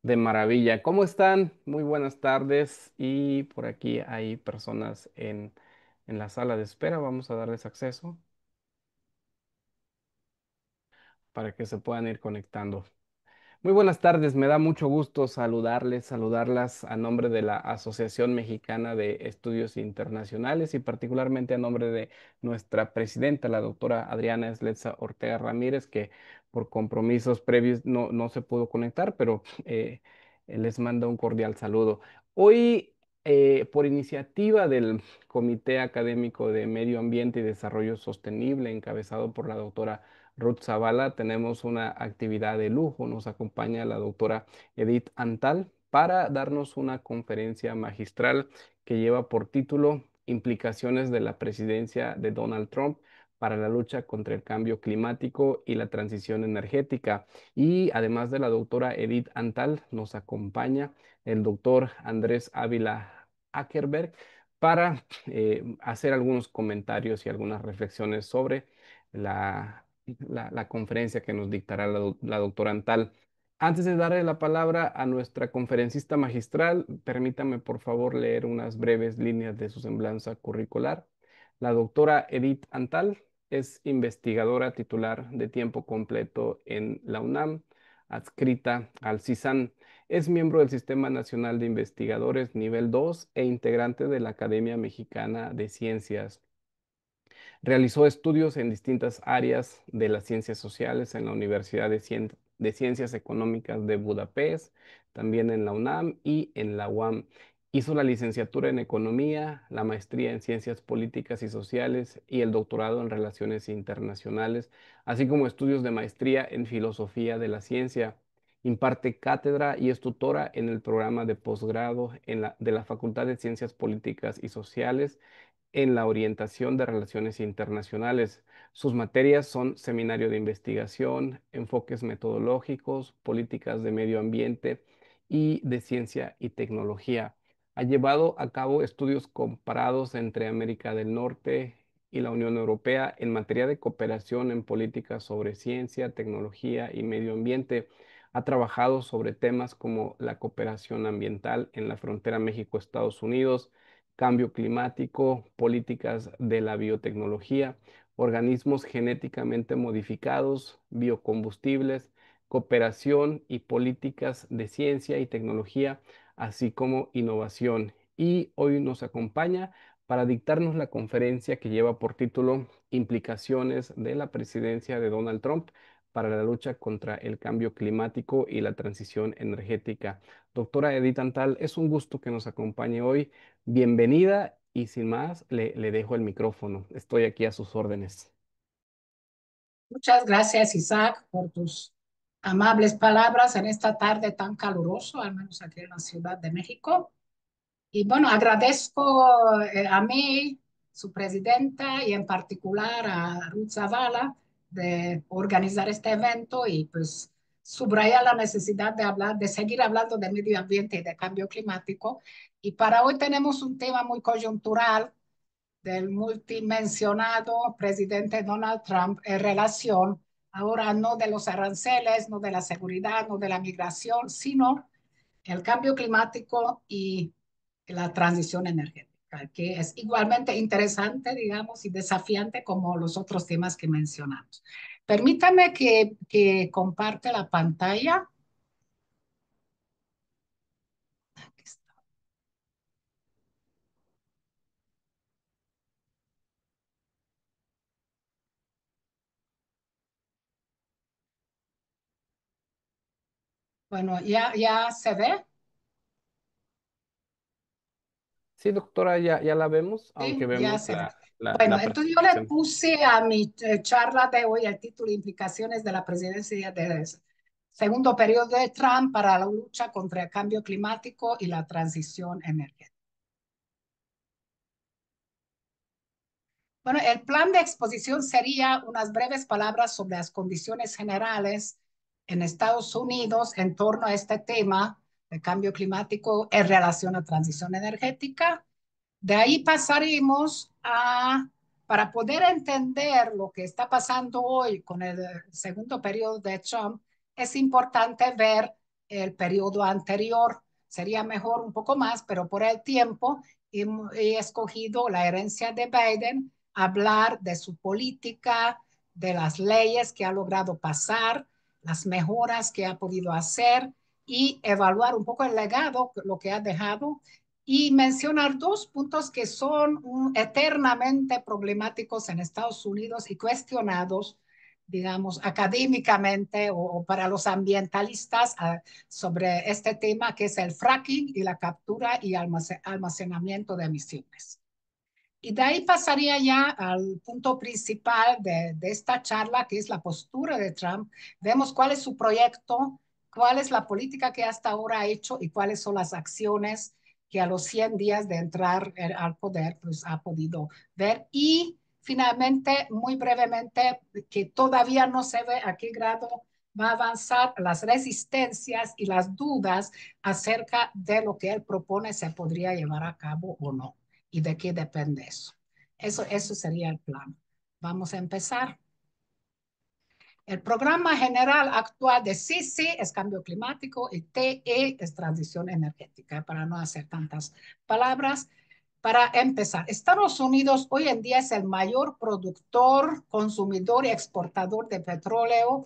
De maravilla. ¿Cómo están? Muy buenas tardes. Y por aquí hay personas en la sala de espera. Vamos a darles acceso para que se puedan ir conectando. Muy buenas tardes, me da mucho gusto saludarlas a nombre de la Asociación Mexicana de Estudios Internacionales y particularmente a nombre de nuestra presidenta, la doctora Adriana Esletza Ortega Ramírez, que por compromisos previos no se pudo conectar, pero les mando un cordial saludo. Hoy, por iniciativa del Comité Académico de Medio Ambiente y Desarrollo Sostenible, encabezado por la doctora Ruth Zavala, tenemos una actividad de lujo. Nos acompaña la doctora Edith Antal para darnos una conferencia magistral que lleva por título Implicaciones de la presidencia de Donald Trump para la lucha contra el cambio climático y la transición energética. Y además de la doctora Edith Antal, nos acompaña el doctor Andrés Ávila Ackerberg para hacer algunos comentarios y algunas reflexiones sobre la conferencia que nos dictará la doctora Antal. Antes de darle la palabra a nuestra conferencista magistral, permítame por favor leer unas breves líneas de su semblanza curricular. La doctora Edith Antal es investigadora titular de tiempo completo en la UNAM, adscrita al CISAN. Es miembro del Sistema Nacional de Investigadores Nivel 2 e integrante de la Academia Mexicana de Ciencias. Realizó estudios en distintas áreas de las ciencias sociales en la Universidad de Ciencias Económicas de Budapest, también en la UNAM y en la UAM. Hizo la licenciatura en Economía, la maestría en Ciencias Políticas y Sociales y el doctorado en Relaciones Internacionales, así como estudios de maestría en Filosofía de la Ciencia. Imparte cátedra y es tutora en el programa de posgrado de la Facultad de Ciencias Políticas y Sociales en la orientación de relaciones internacionales. Sus materias son seminario de investigación, enfoques metodológicos, políticas de medio ambiente y de ciencia y tecnología. Ha llevado a cabo estudios comparados entre América del Norte y la Unión Europea en materia de cooperación en políticas sobre ciencia, tecnología y medio ambiente. Ha trabajado sobre temas como la cooperación ambiental en la frontera México-Estados Unidos, cambio climático, políticas de la biotecnología, organismos genéticamente modificados, biocombustibles, cooperación y políticas de ciencia y tecnología, así como innovación. Y hoy nos acompaña para dictarnos la conferencia que lleva por título Implicaciones de la presidencia de Donald Trump para la lucha contra el cambio climático y la transición energética. Doctora Edith Antal, es un gusto que nos acompañe hoy. Bienvenida y sin más, le dejo el micrófono. Estoy aquí a sus órdenes. Muchas gracias, Isaac, por tus amables palabras en esta tarde tan caluroso, al menos aquí en la Ciudad de México. Y bueno, agradezco a mí, su presidenta, y en particular a Ruth Zavala de organizar este evento y pues subrayar la necesidad de hablar, de seguir hablando de medio ambiente y de cambio climático. Y para hoy tenemos un tema muy coyuntural del multimensionado presidente Donald Trump en relación ahora no de los aranceles, no de la seguridad, no de la migración, sino el cambio climático y la transición energética, que es igualmente interesante, digamos, y desafiante como los otros temas que mencionamos. Permítame que comparte la pantalla. Aquí está. Bueno, ya se ve. Sí, doctora, ya la vemos, aunque Sí, ya vemos se ve. Bueno, la entonces yo le presentación. puse a mi charla de hoy el título Implicaciones de la presidencia del segundo periodo de Trump para la lucha contra el cambio climático y la transición energética. Bueno, el plan de exposición sería unas breves palabras sobre las condiciones generales en Estados Unidos en torno a este tema de cambio climático en relación a transición energética. De ahí pasaremos para poder entender lo que está pasando hoy con el segundo periodo de Trump, es importante ver el periodo anterior. Sería mejor un poco más, pero por el tiempo he escogido la herencia de Biden, hablar de su política, de las leyes que ha logrado pasar, las mejoras que ha podido hacer y evaluar un poco el legado, lo que ha dejado y mencionar dos puntos que son eternamente problemáticos en Estados Unidos y cuestionados, digamos, académicamente o para los ambientalistas sobre este tema, que es el fracking y la captura y almacenamiento de emisiones. Y de ahí pasaría ya al punto principal de esta charla, que es la postura de Trump. Vemos cuál es su proyecto, cuál es la política que hasta ahora ha hecho y cuáles son las acciones que a los 100 días de entrar al poder pues ha podido ver. Y finalmente, muy brevemente, que todavía no se ve a qué grado va a avanzar las resistencias y las dudas acerca de lo que él propone se podría llevar a cabo o no y de qué depende eso. Eso sería el plan. Vamos a empezar. El programa general actual de CICI es cambio climático y TE es transición energética, para no hacer tantas palabras. Para empezar, Estados Unidos hoy en día es el mayor productor, consumidor y exportador de petróleo,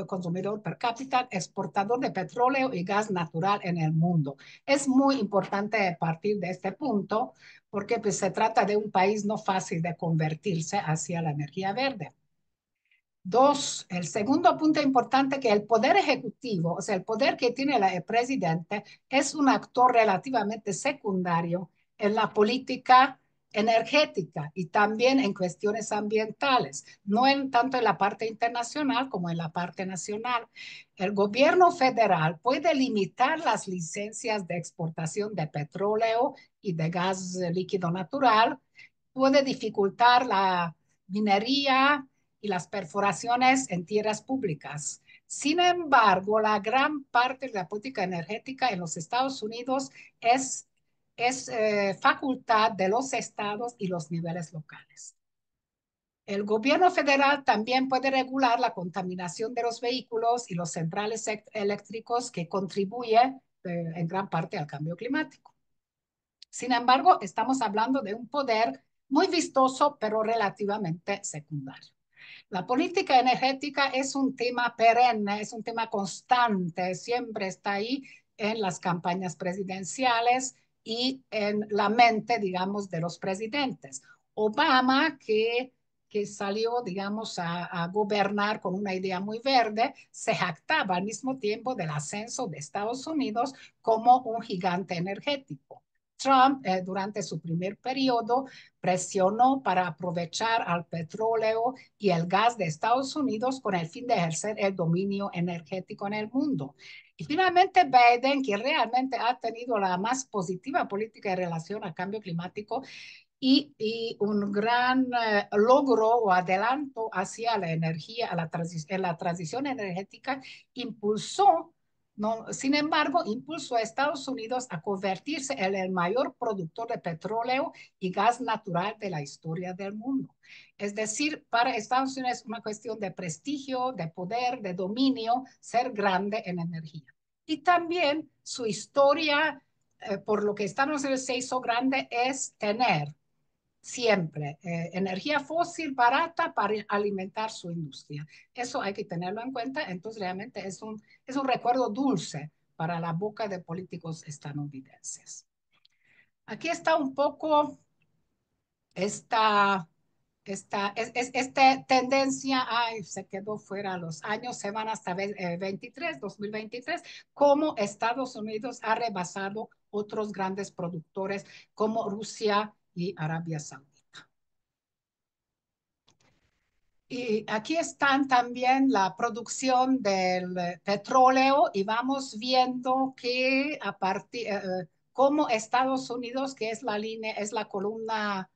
consumidor per cápita, exportador de petróleo y gas natural en el mundo. Es muy importante partir de este punto porque pues, se trata de un país no fácil de convertirse hacia la energía verde. Dos, el segundo punto importante que el poder ejecutivo, o sea, el poder que tiene el presidente, es un actor relativamente secundario en la política energética y también en cuestiones ambientales, no en tanto en la parte internacional como en la parte nacional. El gobierno federal puede limitar las licencias de exportación de petróleo y de gas líquido natural, puede dificultar la minería y las perforaciones en tierras públicas. Sin embargo, la gran parte de la política energética en los Estados Unidos es facultad de los estados y los niveles locales. El gobierno federal también puede regular la contaminación de los vehículos y los centrales eléctricos que contribuyen en gran parte al cambio climático. Sin embargo, estamos hablando de un poder muy vistoso, pero relativamente secundario. La política energética es un tema perenne, es un tema constante, siempre está ahí en las campañas presidenciales y en la mente, digamos, de los presidentes. Obama, que salió, digamos, a gobernar con una idea muy verde, se jactaba al mismo tiempo del ascenso de Estados Unidos como un gigante energético. Trump, durante su primer periodo, presionó para aprovechar al petróleo y el gas de Estados Unidos con el fin de ejercer el dominio energético en el mundo. Y finalmente Biden, que realmente ha tenido la más positiva política en relación al cambio climático y un gran logro o adelanto hacia la energía, la transición energética, impulsó, no, sin embargo, impulsó a Estados Unidos a convertirse en el mayor productor de petróleo y gas natural de la historia del mundo. Es decir, para Estados Unidos es una cuestión de prestigio, de poder, de dominio, ser grande en energía. Y también su historia, por lo que Estados Unidos se hizo grande, es tener siempre energía fósil barata para alimentar su industria. Eso hay que tenerlo en cuenta. Entonces, realmente es un recuerdo dulce para la boca de políticos estadounidenses. Aquí está un poco esta, esta tendencia, ay, se quedó fuera, los años se van hasta 2023, cómo Estados Unidos ha rebasado otros grandes productores como Rusia y Arabia Saudita. Y aquí están también la producción del petróleo y vamos viendo que a partir, como Estados Unidos, que es la línea, es la columna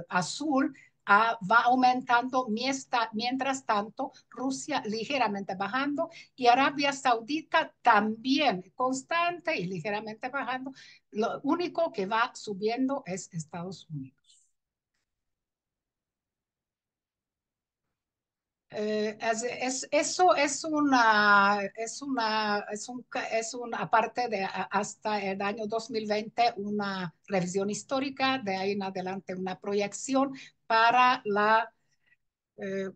azul, va aumentando, mientras tanto Rusia ligeramente bajando y Arabia Saudita también constante y ligeramente bajando. Lo único que va subiendo es Estados Unidos. Eso es una parte de hasta el año 2020 una revisión histórica, de ahí en adelante una proyección para la eh,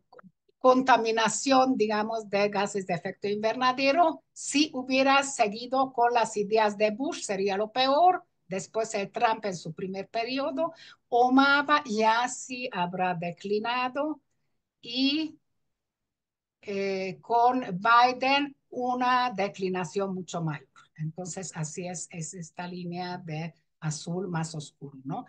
contaminación, digamos, de gases de efecto invernadero. Si hubiera seguido con las ideas de Bush, sería lo peor. Después de Trump en su primer periodo, Obama ya sí habrá declinado y con Biden una declinación mucho mayor. Entonces, así es esta línea de azul más oscuro, ¿no?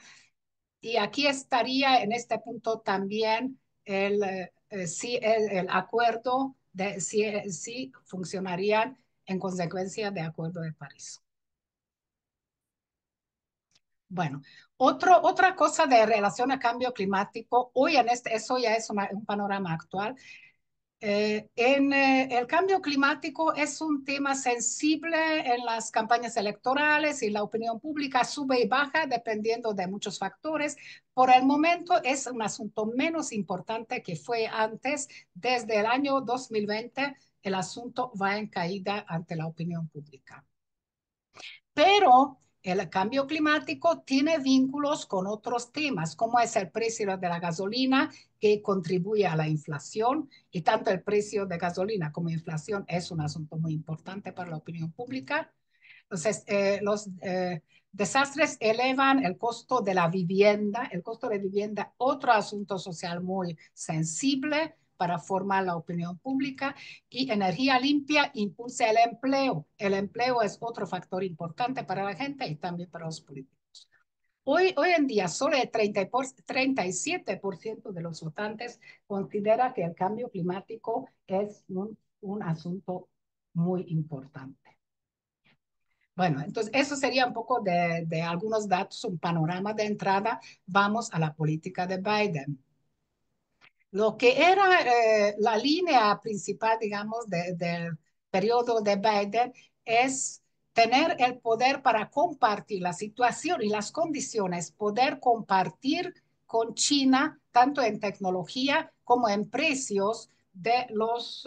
Y aquí estaría en este punto también si el acuerdo de si funcionarían en consecuencia de Acuerdo de París. Bueno, otra cosa de relación a cambio climático, hoy en eso ya es un panorama actual. El cambio climático es un tema sensible en las campañas electorales y la opinión pública sube y baja dependiendo de muchos factores. Por el momento es un asunto menos importante que fue antes. Desde el año 2020 el asunto va en caída ante la opinión pública. Pero el cambio climático tiene vínculos con otros temas, como es el precio de la gasolina, que contribuye a la inflación, y tanto el precio de gasolina como inflación es un asunto muy importante para la opinión pública. Entonces, los desastres elevan el costo de la vivienda, el costo de vivienda, otro asunto social muy sensible para formar la opinión pública, y energía limpia impulsa el empleo. El empleo es otro factor importante para la gente y también para los políticos. Hoy en día, solo el 37% de los votantes considera que el cambio climático es un asunto muy importante. Bueno, entonces eso sería un poco de algunos datos, un panorama de entrada. Vamos a la política de Biden. Lo que era la línea principal, digamos, del periodo de Biden es tener el poder para compartir la situación y las condiciones, poder compartir con China, tanto en tecnología como en precios de las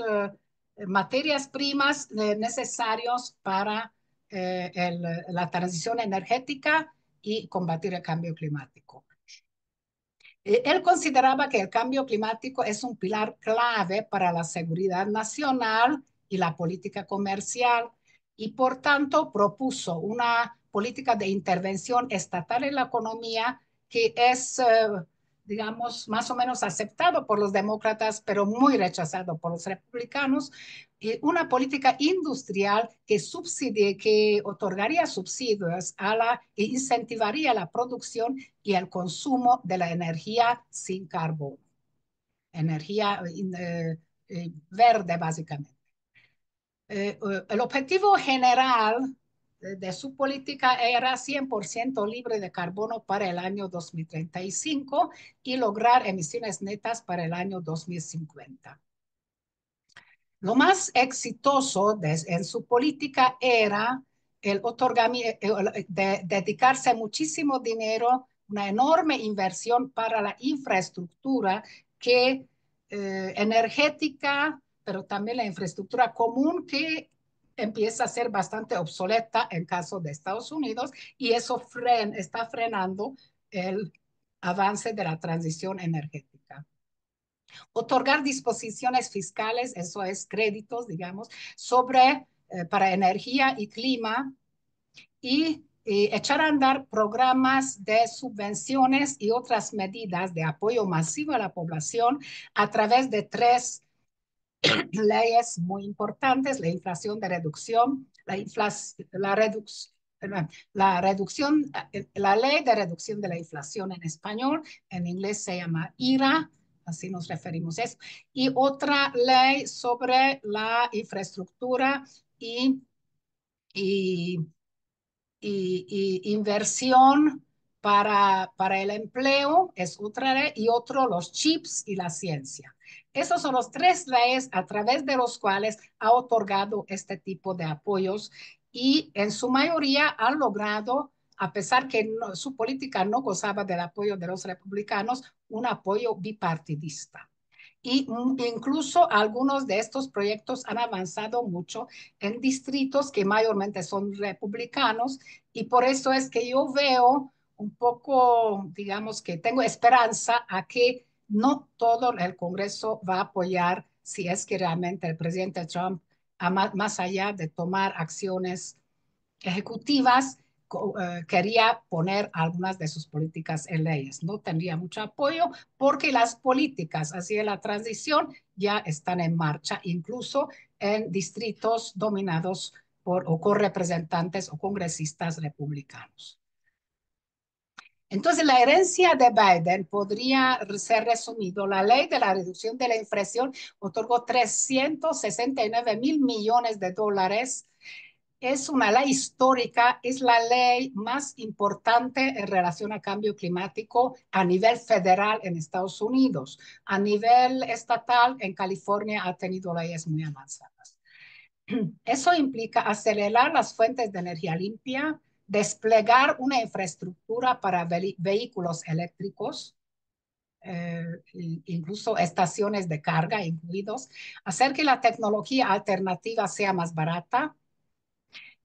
materias primas necesarios para la transición energética y combatir el cambio climático. Él consideraba que el cambio climático es un pilar clave para la seguridad nacional y la política comercial, y por tanto propuso una política de intervención estatal en la economía que es, digamos, más o menos aceptado por los demócratas, pero muy rechazado por los republicanos, y una política industrial que otorgaría subsidios e incentivaría la producción y el consumo de la energía sin carbono, energía verde básicamente. El objetivo general de su política era 100% libre de carbono para el año 2035 y lograr emisiones netas para el año 2050. Lo más exitoso en su política era el otorgamiento, dedicarse muchísimo dinero, una enorme inversión para la infraestructura que energética, pero también la infraestructura común que empieza a ser bastante obsoleta en caso de Estados Unidos, y eso está frenando el avance de la transición energética. Otorgar disposiciones fiscales, eso es créditos, digamos, para energía y clima, y echar a andar programas de subvenciones y otras medidas de apoyo masivo a la población a través de tres leyes muy importantes: la inflación de reducción, la ley de reducción de la inflación en español, en inglés se llama IRA, así nos referimos a eso, y otra ley sobre la infraestructura y, y y inversión para el empleo es otra ley, y otro los chips y la ciencia. Esos son los tres leyes a través de los cuales ha otorgado este tipo de apoyos, y en su mayoría han logrado, a pesar que su política no gozaba del apoyo de los republicanos, un apoyo bipartidista. y incluso algunos de estos proyectos han avanzado mucho en distritos que mayormente son republicanos y por eso es que yo veo un poco, digamos que tengo esperanza a que no todo el Congreso va a apoyar si es que realmente el presidente Trump, más allá de tomar acciones ejecutivas, quería poner algunas de sus políticas en leyes. No tendría mucho apoyo porque las políticas hacia la transición ya están en marcha, incluso en distritos dominados por o con representantes o congresistas republicanos. Entonces, la herencia de Biden podría ser resumido. La ley de la reducción de la inflación otorgó 369 mil millones de dólares. Es una ley histórica, es la ley más importante en relación al cambio climático a nivel federal en Estados Unidos. A nivel estatal, en California ha tenido leyes muy avanzadas. Eso implica acelerar las fuentes de energía limpia, desplegar una infraestructura para vehículos eléctricos, eh, incluso estaciones de carga incluidos, hacer que la tecnología alternativa sea más barata,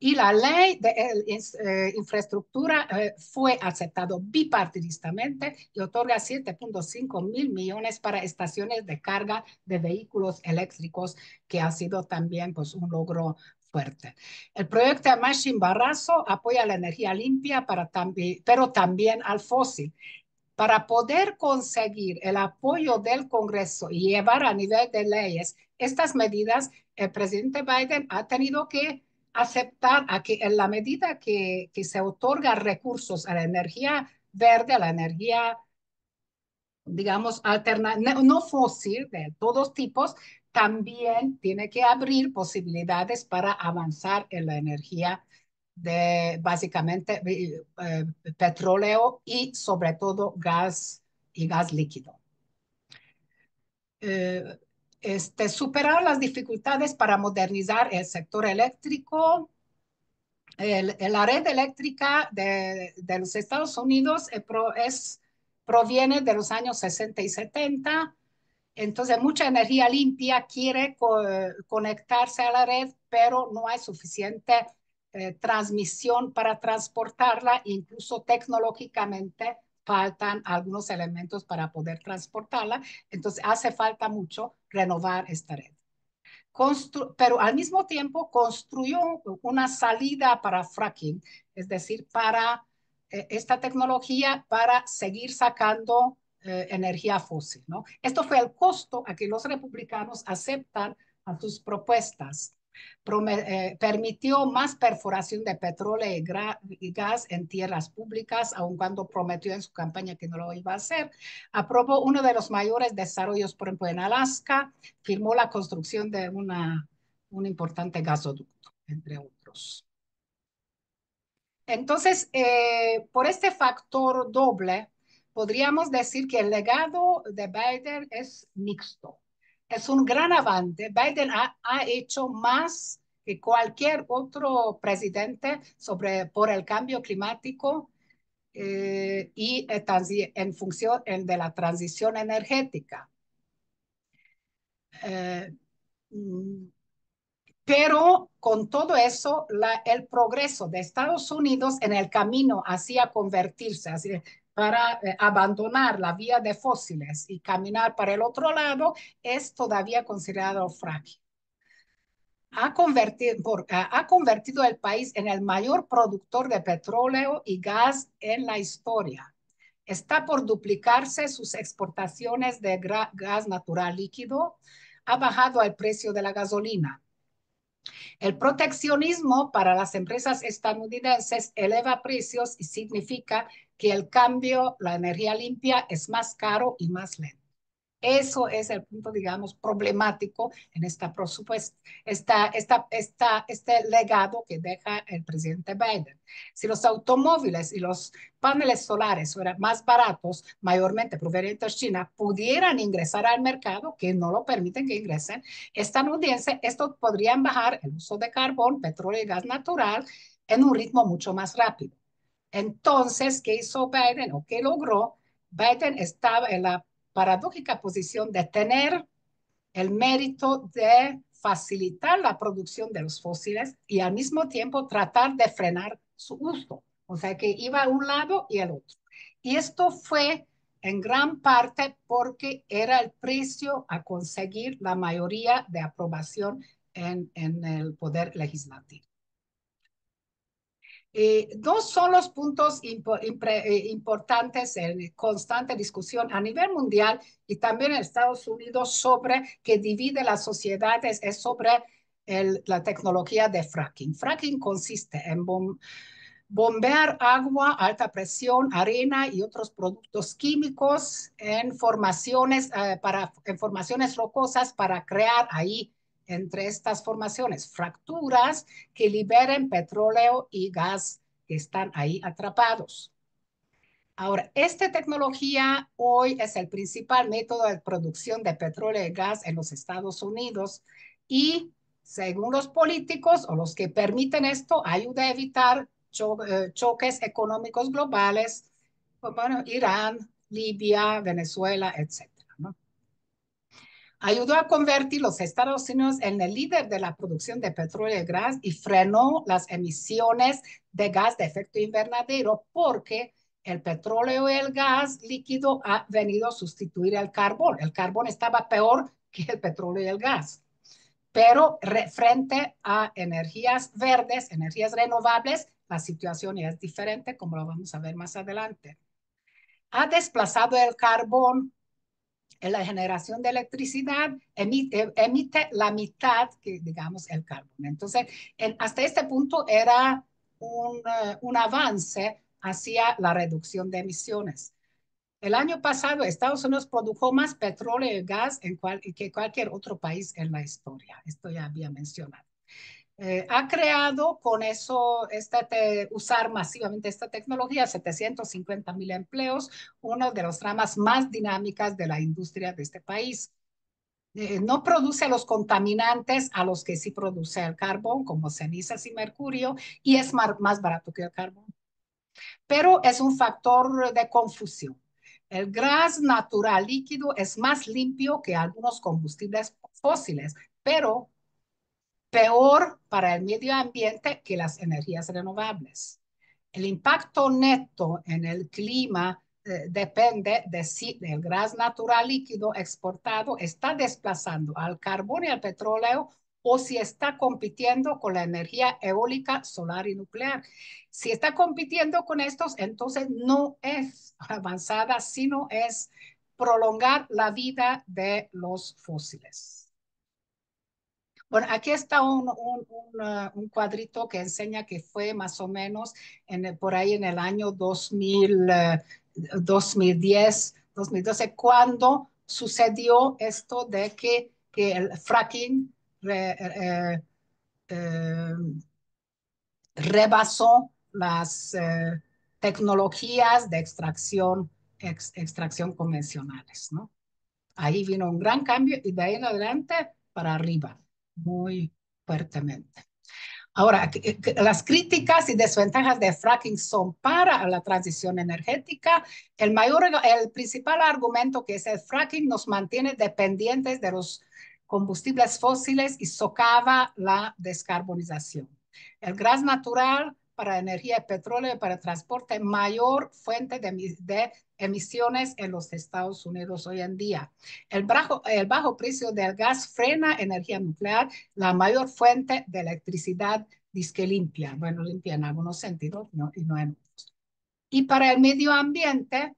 y la ley de infraestructura fue aceptado bipartidistamente y otorga 7.5 mil millones para estaciones de carga de vehículos eléctricos, que ha sido también pues, un logro fuerte. El proyecto de Machine Barrazo apoya la energía limpia, pero también al fósil. Para poder conseguir el apoyo del Congreso y llevar a nivel de leyes estas medidas, el presidente Biden ha tenido que aceptar a que en la medida que se otorga recursos a la energía verde, a la energía, digamos, alternativa, no fósil, de todos tipos, también tiene que abrir posibilidades para avanzar en la energía de básicamente petróleo y sobre todo gas y gas líquido. Eh, superar las dificultades para modernizar el sector eléctrico. La red eléctrica de los Estados Unidos proviene de los años 60 y 70. Entonces, mucha energía limpia quiere conectarse a la red, pero no hay suficiente transmisión para transportarla. Incluso tecnológicamente faltan algunos elementos para poder transportarla. Entonces, hace falta mucho renovar esta red. Pero al mismo tiempo construyó una salida para fracking, es decir, para esta tecnología para seguir sacando energía fósil, ¿no? Esto fue el costo a que los republicanos aceptan a sus propuestas. Permitió más perforación de petróleo y gas en tierras públicas, aun cuando prometió en su campaña que no lo iba a hacer. Aprobó uno de los mayores desarrollos, por ejemplo, en Alaska, firmó la construcción de un importante gasoducto, entre otros. Entonces, por este factor doble, podríamos decir que el legado de Biden es mixto. Es un gran avance. Biden ha hecho más que cualquier otro presidente por el cambio climático y en función de la transición energética. Eh, mm, Pero con todo eso, el progreso de Estados Unidos en el camino hacia convertirse, para abandonar la vía de fósiles y caminar para el otro lado, es todavía considerado frágil. Ha convertido el país en el mayor productor de petróleo y gas en la historia. Está por duplicarse sus exportaciones de gas natural líquido. Ha bajado el precio de la gasolina. El proteccionismo para las empresas estadounidenses eleva precios y significa que el cambio, la energía limpia, es más caro y más lento. Eso es el punto, digamos, problemático en este legado que deja el presidente Biden. Si los automóviles y los paneles solares fueran más baratos, mayormente provenientes de China, pudieran ingresar al mercado, que no lo permiten que ingresen, estadounidenses, estos podrían bajar el uso de carbón, petróleo y gas natural en un ritmo mucho más rápido. Entonces, ¿qué hizo Biden o qué logró? Biden estaba en la paradójica posición de tener el mérito de facilitar la producción de los fósiles y al mismo tiempo tratar de frenar su uso. O sea que iba a un lado y al otro. Y esto fue en gran parte porque era el precio a conseguir la mayoría de aprobación en el poder legislativo. Dos son los puntos importantes en constante discusión a nivel mundial y también en Estados Unidos sobre que divide las sociedades es sobre la tecnología de fracking. Fracking consiste en bombear agua, alta presión, arena y otros productos químicos en formaciones rocosas para crear ahí entre estas formaciones fracturas que liberen petróleo y gas que están ahí atrapados. Ahora, esta tecnología hoy es el principal método de producción de petróleo y gas en los Estados Unidos y, según los políticos o los que permiten esto, ayuda a evitar choques económicos globales como bueno, Irán, Libia, Venezuela, etcétera, ¿no? Ayudó a convertir los Estados Unidos en el líder de la producción de petróleo y gas y frenó las emisiones de gas de efecto invernadero porque el petróleo y el gas líquido ha venido a sustituir el carbón. El carbón estaba peor que el petróleo y el gas. Pero frente a energías verdes, energías renovables, la situación ya es diferente, como lo vamos a ver más adelante. Ha desplazado el carbón en la generación de electricidad emite la mitad que, digamos, el carbón. Entonces, hasta este punto era un avance hacia la reducción de emisiones. El año pasado, Estados Unidos produjo más petróleo y gas que cualquier otro país en la historia. Esto ya había mencionado. Ha creado con eso, usar masivamente esta tecnología, 750,000 empleos, una de las ramas más dinámicas de la industria de este país. No produce los contaminantes a los que sí produce el carbón, como cenizas y mercurio, y es más barato que el carbón. Pero es un factor de confusión. El gas natural líquido es más limpio que algunos combustibles fósiles, pero peor para el medio ambiente que las energías renovables. El impacto neto en el clima depende de si el gas natural líquido exportado está desplazando al carbón y al petróleo o si está compitiendo con la energía eólica, solar y nuclear. Si está compitiendo con estos, entonces no es avanzada, sino es prolongar la vida de los fósiles. Bueno, aquí está un cuadrito que enseña que fue más o menos por ahí en el año 2010, 2012, cuando sucedió esto de que el fracking eh, rebasó las tecnologías de extracción convencionales, ¿no? Ahí vino un gran cambio y de ahí en adelante para arriba, muy fuertemente. Ahora, las críticas y desventajas de fracking son para la transición energética. El principal argumento que es el fracking nos mantiene dependientes de los combustibles fósiles y socava la descarbonización. El gas natural para energía de petróleo y para transporte, mayor fuente de emisiones en los Estados Unidos hoy en día. El bajo precio del gas frena energía nuclear, la mayor fuente de electricidad disque limpia. Bueno, limpia en algunos sentidos no, y no en otros. Y para el medio ambiente,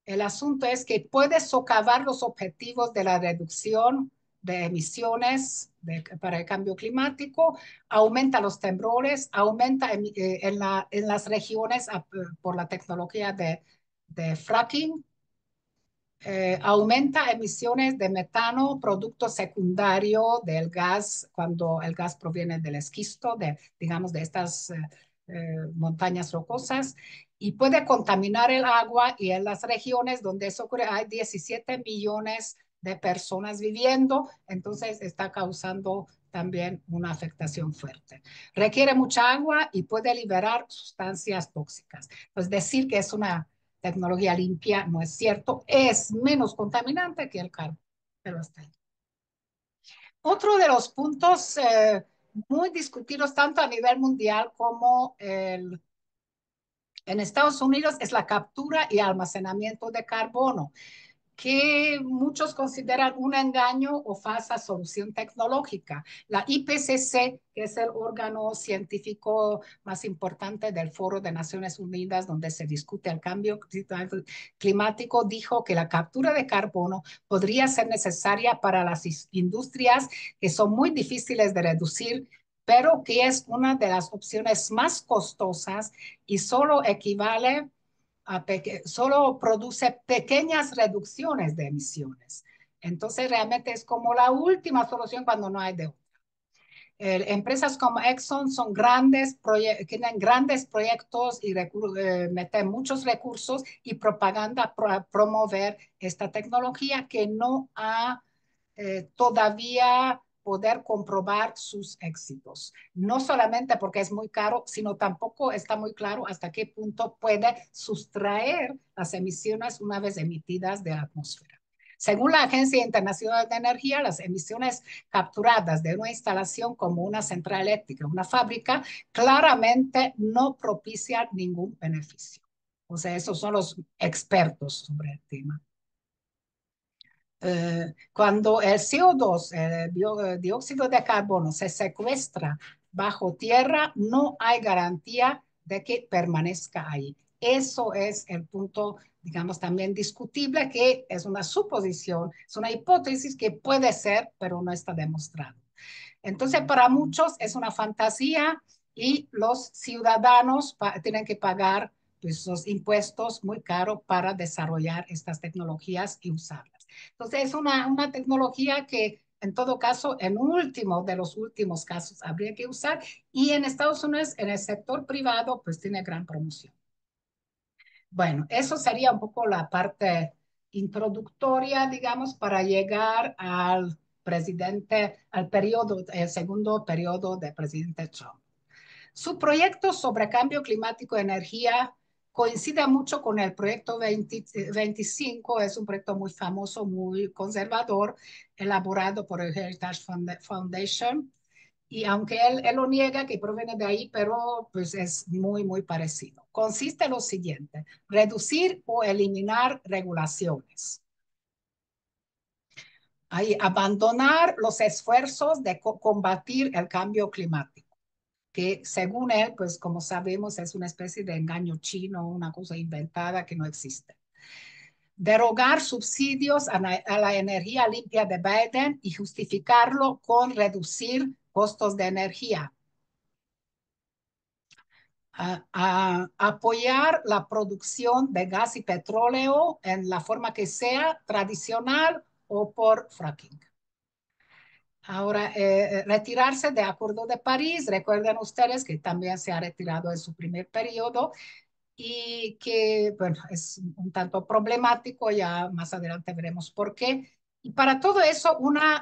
el asunto es que puede socavar los objetivos de la reducción de emisiones para el cambio climático, aumenta los temblores, aumenta en las regiones por la tecnología de fracking, aumenta emisiones de metano, producto secundario del gas, cuando el gas proviene del esquisto, digamos, de estas montañas rocosas, y puede contaminar el agua y en las regiones donde eso ocurre hay 17 millones de personas viviendo, entonces está causando también una afectación fuerte. Requiere mucha agua y puede liberar sustancias tóxicas. Pues decir que es una tecnología limpia no es cierto, es menos contaminante que el carbón, pero hasta ahí. Otro de los puntos muy discutidos tanto a nivel mundial como en Estados Unidos es la captura y almacenamiento de carbono, que muchos consideran un engaño o falsa solución tecnológica. La IPCC, que es el órgano científico más importante del Foro de Naciones Unidas, donde se discute el cambio climático, dijo que la captura de carbono podría ser necesaria para las industrias que son muy difíciles de reducir, pero que es una de las opciones más costosas y solo equivale solo produce pequeñas reducciones de emisiones. Entonces, realmente es como la última solución cuando no hay de otra. Empresas como Exxon son tienen grandes proyectos y meten muchos recursos y propaganda para promover esta tecnología que no ha todavía poder comprobar sus éxitos. No solamente porque es muy caro, sino tampoco está muy claro hasta qué punto puede sustraer las emisiones una vez emitidas de la atmósfera. Según la Agencia Internacional de Energía, las emisiones capturadas de una instalación como una central eléctrica, una fábrica, claramente no propician ningún beneficio. O sea, esos son los expertos sobre el tema. Cuando el CO2, dióxido de carbono, se secuestra bajo tierra, no hay garantía de que permanezca ahí. Eso es el punto, digamos, también discutible, que es una suposición, es una hipótesis que puede ser, pero no está demostrado. Entonces, para muchos es una fantasía y los ciudadanos tienen que pagar pues, los impuestos muy caros para desarrollar estas tecnologías y usarlas. Entonces, es una tecnología que en todo caso, en último de los últimos casos, habría que usar y en Estados Unidos, en el sector privado, pues tiene gran promoción. Bueno, eso sería un poco la parte introductoria, digamos, para llegar al presidente, al periodo, el segundo periodo del presidente Trump. Su proyecto sobre cambio climático y energía coincide mucho con el proyecto 25, es un proyecto muy famoso, muy conservador, elaborado por el Heritage Foundation. Y aunque él lo niega que proviene de ahí, pero pues es muy, muy parecido. Consiste en lo siguiente, reducir o eliminar regulaciones. Ahí, abandonar los esfuerzos de combatir el cambio climático, que según él, pues como sabemos, es una especie de engaño chino, una cosa inventada que no existe. Derogar subsidios a la energía limpia de Biden y justificarlo con reducir costos de energía. A apoyar la producción de gas y petróleo en la forma que sea, tradicional o por fracking. Ahora, retirarse de Acuerdo de París, recuerden ustedes que también se ha retirado en su primer periodo y que, bueno, es un tanto problemático, ya más adelante veremos por qué. Y para todo eso,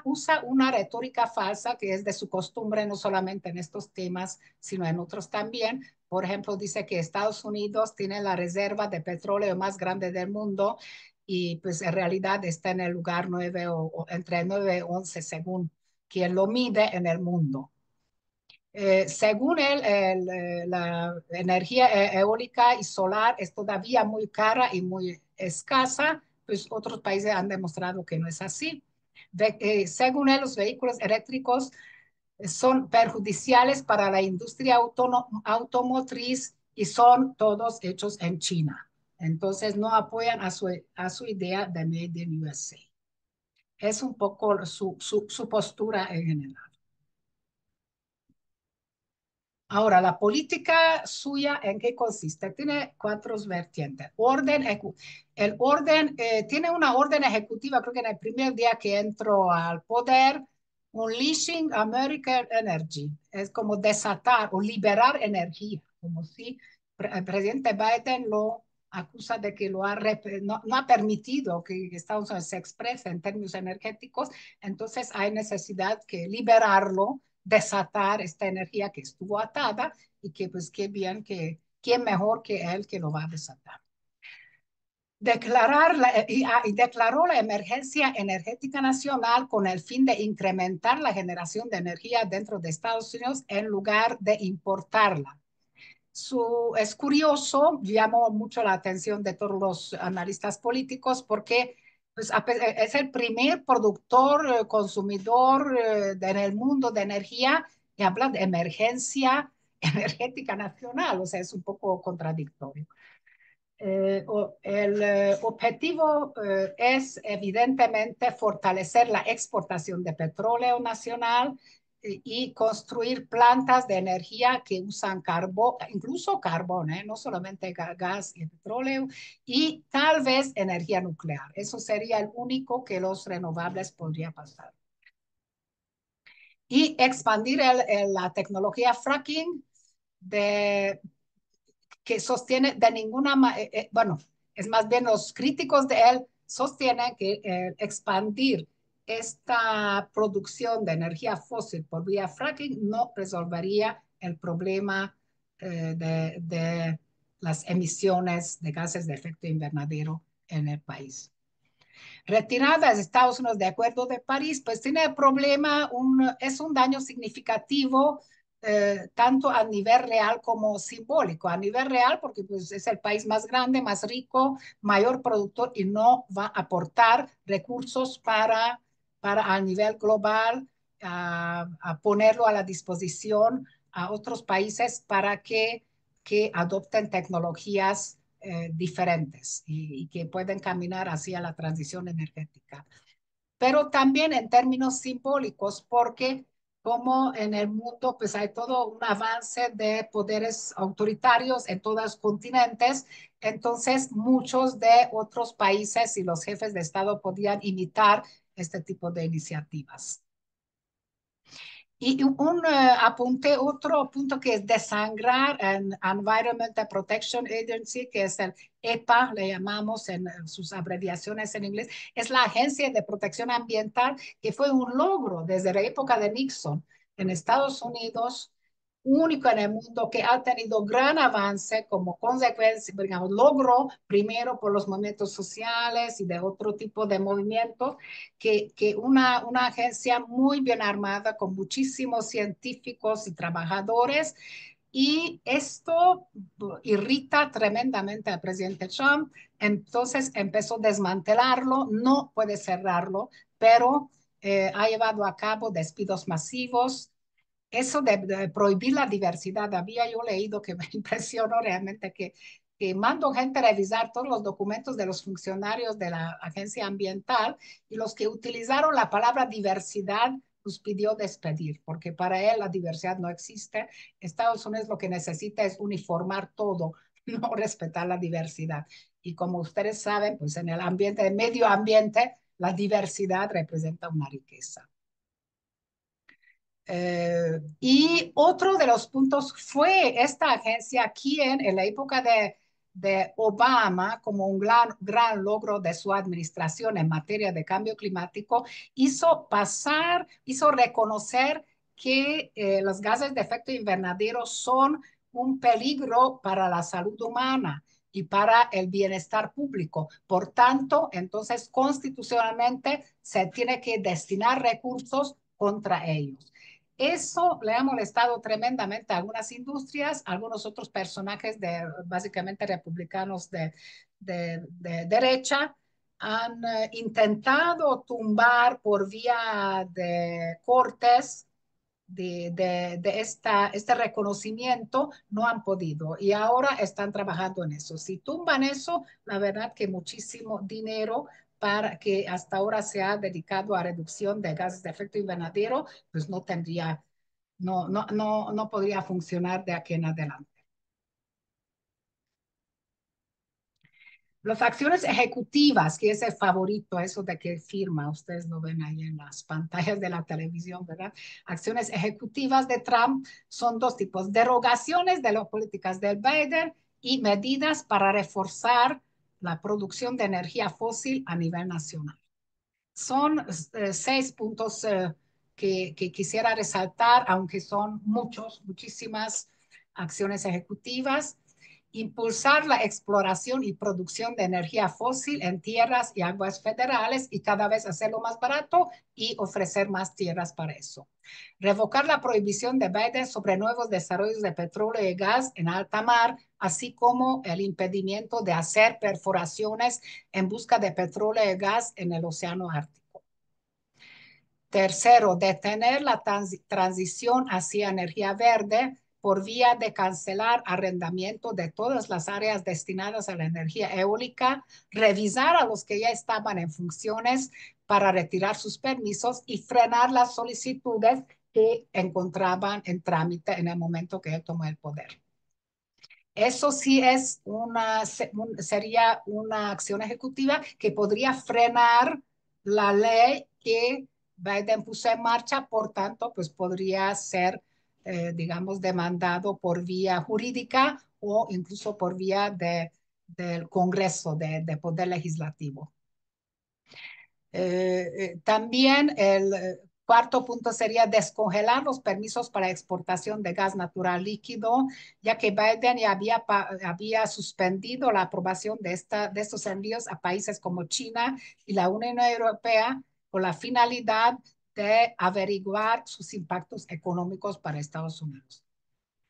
usa una retórica falsa que es de su costumbre, no solamente en estos temas, sino en otros también. Por ejemplo, dice que Estados Unidos tiene la reserva de petróleo más grande del mundo y pues en realidad está en el lugar 9 o entre 9 y 11 según quien lo mide en el mundo. Según él, la energía eólica y solar es todavía muy cara y muy escasa, pues otros países han demostrado que no es así. Según él, los vehículos eléctricos son perjudiciales para la industria automotriz y son todos hechos en China. Entonces no apoyan a su idea de Made in USA. Es un poco su postura en general. Ahora, la política suya, ¿en qué consiste? Tiene cuatro vertientes. El orden, tiene una orden ejecutiva, creo que en el primer día que entró al poder, Unleashing American Energy. Es como desatar o liberar energía, como si el presidente Biden lo acusa de que no ha permitido que Estados Unidos se exprese en términos energéticos, entonces hay necesidad que liberarlo, desatar esta energía que estuvo atada y que pues qué bien que, quién mejor que él que lo va a desatar. y declaró la emergencia energética nacional con el fin de incrementar la generación de energía dentro de Estados Unidos en lugar de importarla. Es curioso, llamó mucho la atención de todos los analistas políticos porque pues, es el primer productor, consumidor en el mundo de energía que habla de emergencia energética nacional, o sea, es un poco contradictorio. El objetivo es evidentemente fortalecer la exportación de petróleo nacional y construir plantas de energía que usan carbón, incluso carbón, no solamente gas y petróleo, y tal vez energía nuclear. Eso sería el único que los renovables podría pasar. Y expandir la tecnología fracking de que sostiene de ninguna manera, bueno, es más bien los críticos de él sostienen que expandir esta producción de energía fósil por vía fracking no resolvería el problema de las emisiones de gases de efecto invernadero en el país. Retirada de Estados Unidos de Acuerdo de París, pues tiene el problema, es un daño significativo tanto a nivel real como simbólico. A nivel real, porque pues, es el país más grande, más rico, mayor productor y no va a aportar recursos para a nivel global a ponerlo a la disposición a otros países para que adopten tecnologías diferentes y que pueden caminar hacia la transición energética. Pero también en términos simbólicos, porque como en el mundo pues hay todo un avance de poderes autoritarios en todos los continentes, entonces muchos de otros países y los jefes de Estado podían imitar este tipo de iniciativas. Y apunte, otro punto que es desangrar en Environmental Protection Agency, que es el EPA, le llamamos en sus abreviaciones en inglés, es la Agencia de Protección Ambiental, que fue un logro desde la época de Nixon en Estados Unidos, único en el mundo que ha tenido gran avance como consecuencia, digamos, logro primero por los movimientos sociales y de otro tipo de movimientos, que una agencia muy bien armada con muchísimos científicos y trabajadores. Y esto irrita tremendamente al presidente Trump. Entonces empezó a desmantelarlo, no puede cerrarlo, pero ha llevado a cabo despidos masivos. Eso de prohibir la diversidad, había yo leído que me impresionó realmente que mando gente a revisar todos los documentos de los funcionarios de la agencia ambiental y los que utilizaron la palabra diversidad los pidió despedir, porque para él la diversidad no existe. Estados Unidos lo que necesita es uniformar todo, no respetar la diversidad. Y como ustedes saben, pues en el ambiente, el medio ambiente, la diversidad representa una riqueza. Y otro de los puntos fue esta agencia quien en la época de Obama, como un gran logro de su administración en materia de cambio climático, hizo reconocer que los gases de efecto invernadero son un peligro para la salud humana y para el bienestar público. Por tanto, entonces constitucionalmente se tiene que destinar recursos contra ellos. Eso le ha molestado tremendamente a algunas industrias, a algunos otros personajes básicamente republicanos de derecha, han intentado tumbar por vía de cortes este reconocimiento, no han podido y ahora están trabajando en eso. Si tumban eso, la verdad que muchísimo dinero para que hasta ahora se ha dedicado a reducción de gases de efecto invernadero, pues no podría funcionar de aquí en adelante. Las acciones ejecutivas, que es el favorito, eso de que firma, ustedes lo ven ahí en las pantallas de la televisión, ¿verdad? Acciones ejecutivas de Trump son dos tipos, derogaciones de las políticas del Biden y medidas para reforzar la producción de energía fósil a nivel nacional. Son 6 puntos que quisiera resaltar, aunque son muchísimas acciones ejecutivas. impulsar la exploración y producción de energía fósil en tierras y aguas federales y cada vez hacerlo más barato y ofrecer más tierras para eso. Revocar la prohibición de Biden sobre nuevos desarrollos de petróleo y gas en alta mar, así como el impedimento de hacer perforaciones en busca de petróleo y gas en el océano Ártico. Tercero, detener la transición hacia energía verde por vía de cancelar arrendamiento de todas las áreas destinadas a la energía eólica, revisar a los que ya estaban en funciones para retirar sus permisos y frenar las solicitudes que encontraban en trámite en el momento que él tomó el poder. Eso sí es sería una acción ejecutiva que podría frenar la ley que Biden puso en marcha, por tanto, pues podría ser, digamos, demandado por vía jurídica o incluso por vía del Congreso, de poder legislativo. También el cuarto punto sería descongelar los permisos para exportación de gas natural líquido, ya que Biden ya había suspendido la aprobación de estos envíos a países como China y la Unión Europea con la finalidad de averiguar sus impactos económicos para Estados Unidos.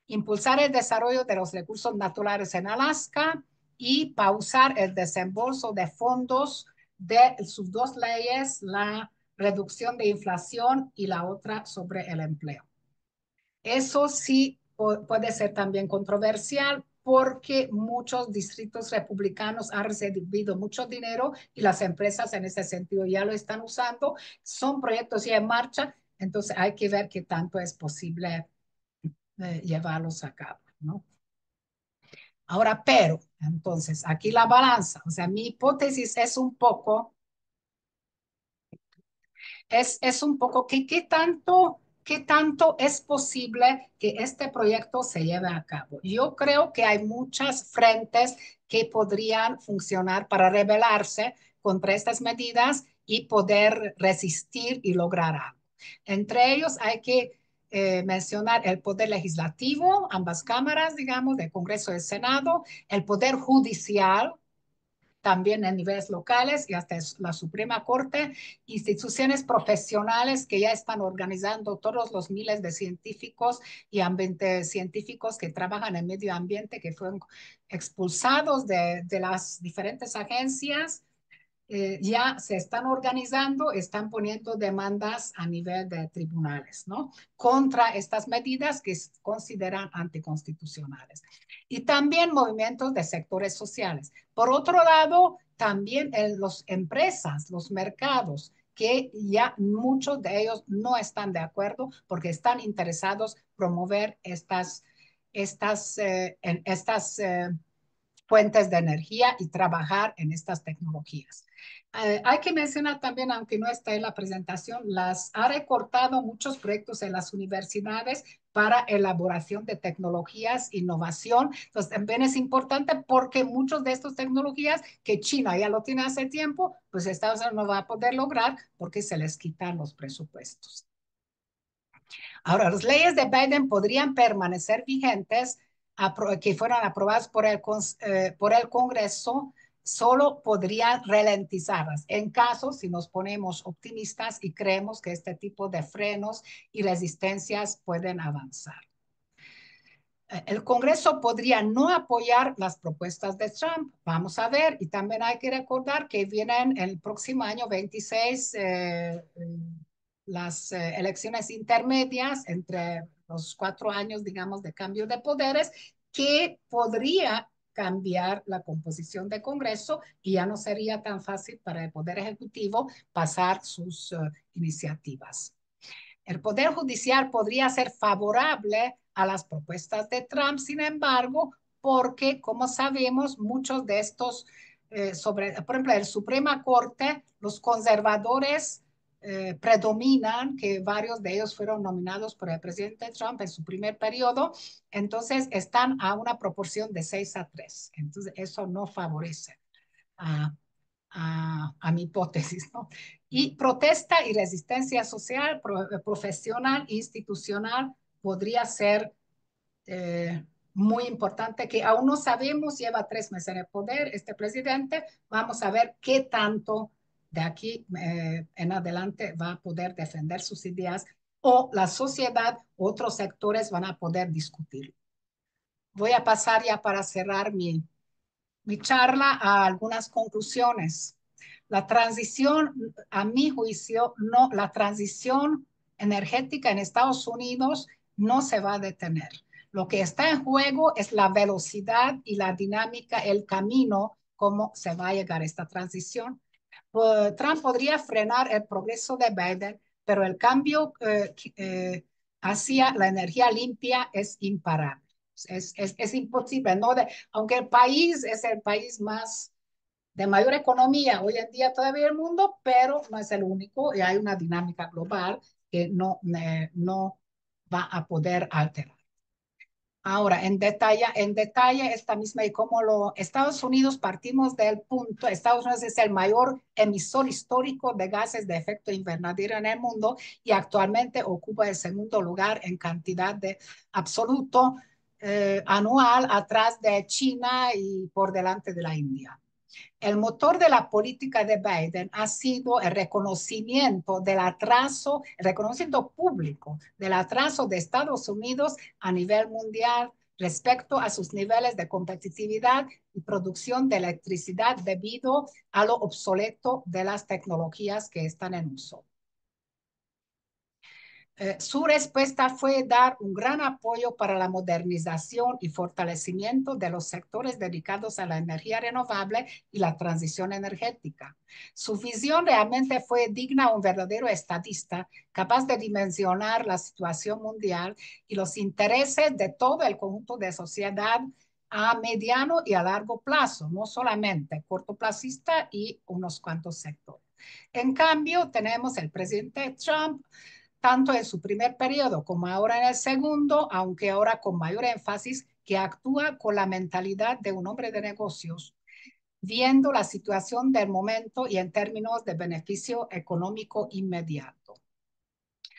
Impulsar el desarrollo de los recursos naturales en Alaska y pausar el desembolso de fondos de sus dos leyes, la reducción de inflación y la otra sobre el empleo. Eso sí puede ser también controversial porque muchos distritos republicanos han recibido mucho dinero y las empresas en ese sentido ya lo están usando. Son proyectos ya en marcha, entonces hay que ver qué tanto es posible llevarlos a cabo, ¿no? Ahora, pero, entonces, aquí la balanza, o sea, mi hipótesis es un poco es un poco que qué tanto es posible que este proyecto se lleve a cabo. Yo creo que hay muchas frentes que podrían funcionar para rebelarse contra estas medidas y poder resistir y lograr algo. Entre ellos hay que mencionar el poder legislativo, ambas cámaras, digamos, del Congreso y del Senado, el poder judicial, también en niveles locales y hasta la Suprema Corte, instituciones profesionales que ya están organizando todos los miles de científicos y científicos que trabajan en medio ambiente que fueron expulsados de las diferentes agencias. Ya se están organizando, están poniendo demandas a nivel de tribunales, ¿no? Contra estas medidas que se consideran anticonstitucionales. Y también movimientos de sectores sociales. Por otro lado, también las empresas, los mercados, que ya muchos de ellos no están de acuerdo porque están interesados en promover estas fuentes de energía y trabajar en estas tecnologías. Hay que mencionar también, aunque no está en la presentación, ha recortado muchos proyectos en las universidades para elaboración de tecnologías, innovación. Entonces, también es importante porque muchas de estas tecnologías que China ya lo tiene hace tiempo, pues Estados Unidos no va a poder lograr porque se les quitan los presupuestos. Ahora, las leyes de Biden podrían permanecer vigentes que fueran aprobadas por el Congreso, solo podrían ralentizarlas en caso si nos ponemos optimistas y creemos que este tipo de frenos y resistencias pueden avanzar. El Congreso podría no apoyar las propuestas de Trump. Vamos a ver. Y también hay que recordar que vienen el próximo año 26 las elecciones intermedias entre los 4 años, digamos, de cambio de poderes, que podría cambiar la composición del Congreso y ya no sería tan fácil para el Poder Ejecutivo pasar sus iniciativas. El Poder Judicial podría ser favorable a las propuestas de Trump, sin embargo, porque, como sabemos, muchos de estos, por ejemplo, el Suprema Corte, los conservadores predominan, que varios de ellos fueron nominados por el presidente Trump en su primer periodo, entonces están a una proporción de 6-3. Entonces, eso no favorece a, a mi hipótesis, ¿no? Y protesta y resistencia social, profesional, institucional, podría ser muy importante que aún no sabemos, lleva 3 meses en el poder este presidente, vamos a ver qué tanto de aquí en adelante va a poder defender sus ideas o la sociedad, otros sectores van a poder discutir. Voy a pasar ya para cerrar mi charla a algunas conclusiones. La transición, a mi juicio, no, la transición energética en Estados Unidos no se va a detener. Lo que está en juego es la velocidad y la dinámica, el camino, cómo se va a llegar a esta transición. Trump podría frenar el progreso de Biden, pero el cambio hacia la energía limpia es imparable. Es imposible, ¿no? Aunque el país es el país más de mayor economía hoy en día todavía en el mundo, pero no es el único y hay una dinámica global que no va a poder alterar. Ahora, en detalle esta misma y cómo Estados Unidos partimos del punto, Estados Unidos es el mayor emisor histórico de gases de efecto invernadero en el mundo y actualmente ocupa el segundo lugar en cantidad de absoluto anual atrás de China y por delante de la India. El motor de la política de Biden ha sido el reconocimiento del atraso, el reconocimiento público del atraso de Estados Unidos a nivel mundial respecto a sus niveles de competitividad y producción de electricidad debido a lo obsoleto de las tecnologías que están en uso. Su respuesta fue dar un gran apoyo para la modernización y fortalecimiento de los sectores dedicados a la energía renovable y la transición energética. Su visión realmente fue digna de un verdadero estadista, capaz de dimensionar la situación mundial y los intereses de todo el conjunto de sociedad a mediano y a largo plazo, no solamente cortoplacista y unos cuantos sectores. En cambio, tenemos el presidente Trump, tanto en su primer periodo como ahora en el segundo, aunque ahora con mayor énfasis, que actúa con la mentalidad de un hombre de negocios, viendo la situación del momento y en términos de beneficio económico inmediato.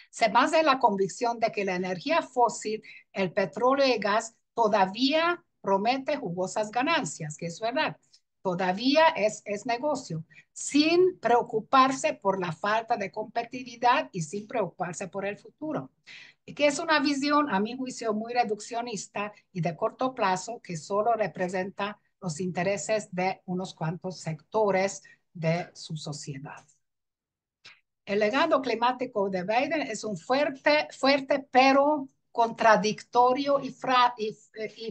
Se basa en la convicción de que la energía fósil, el petróleo y el gas, todavía promete jugosas ganancias, que es verdad, todavía es negocio, sin preocuparse por la falta de competitividad y sin preocuparse por el futuro. Y que es una visión, a mi juicio, muy reduccionista y de corto plazo que solo representa los intereses de unos cuantos sectores de su sociedad. El legado climático de Biden es un fuerte pero contradictorio y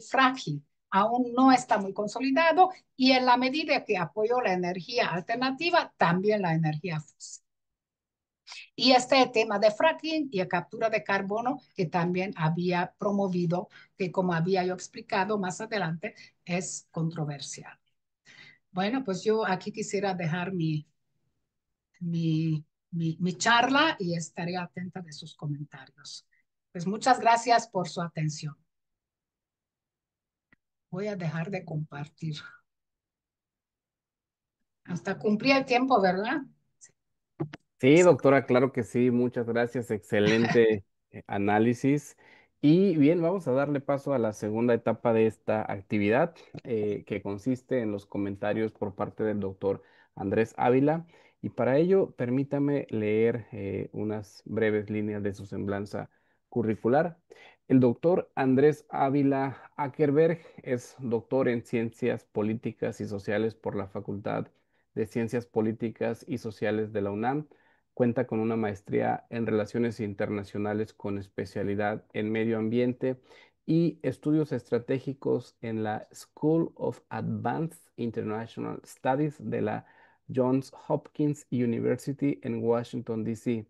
frágil. Aún no está muy consolidado y en la medida que apoyó la energía alternativa, también la energía fósil. Y este tema de fracking y la captura de carbono que también había promovido, que como había yo explicado más adelante, es controversial. Bueno, pues yo aquí quisiera dejar mi charla y estaré atenta de sus comentarios. Pues muchas gracias por su atención. Voy a dejar de compartir. Hasta cumplir el tiempo, ¿verdad? Sí, doctora, claro que sí, muchas gracias, excelente análisis. Y bien, vamos a darle paso a la segunda etapa de esta actividad, que consiste en los comentarios por parte del doctor Andrés Ávila. Y para ello, permítame leer unas breves líneas de su semblanza curricular. El doctor Andrés Ávila Ackerberg es doctor en Ciencias Políticas y Sociales por la Facultad de Ciencias Políticas y Sociales de la UNAM. Cuenta con una maestría en Relaciones Internacionales con especialidad en Medio Ambiente y estudios estratégicos en la School of Advanced International Studies de la Johns Hopkins University en Washington, D.C.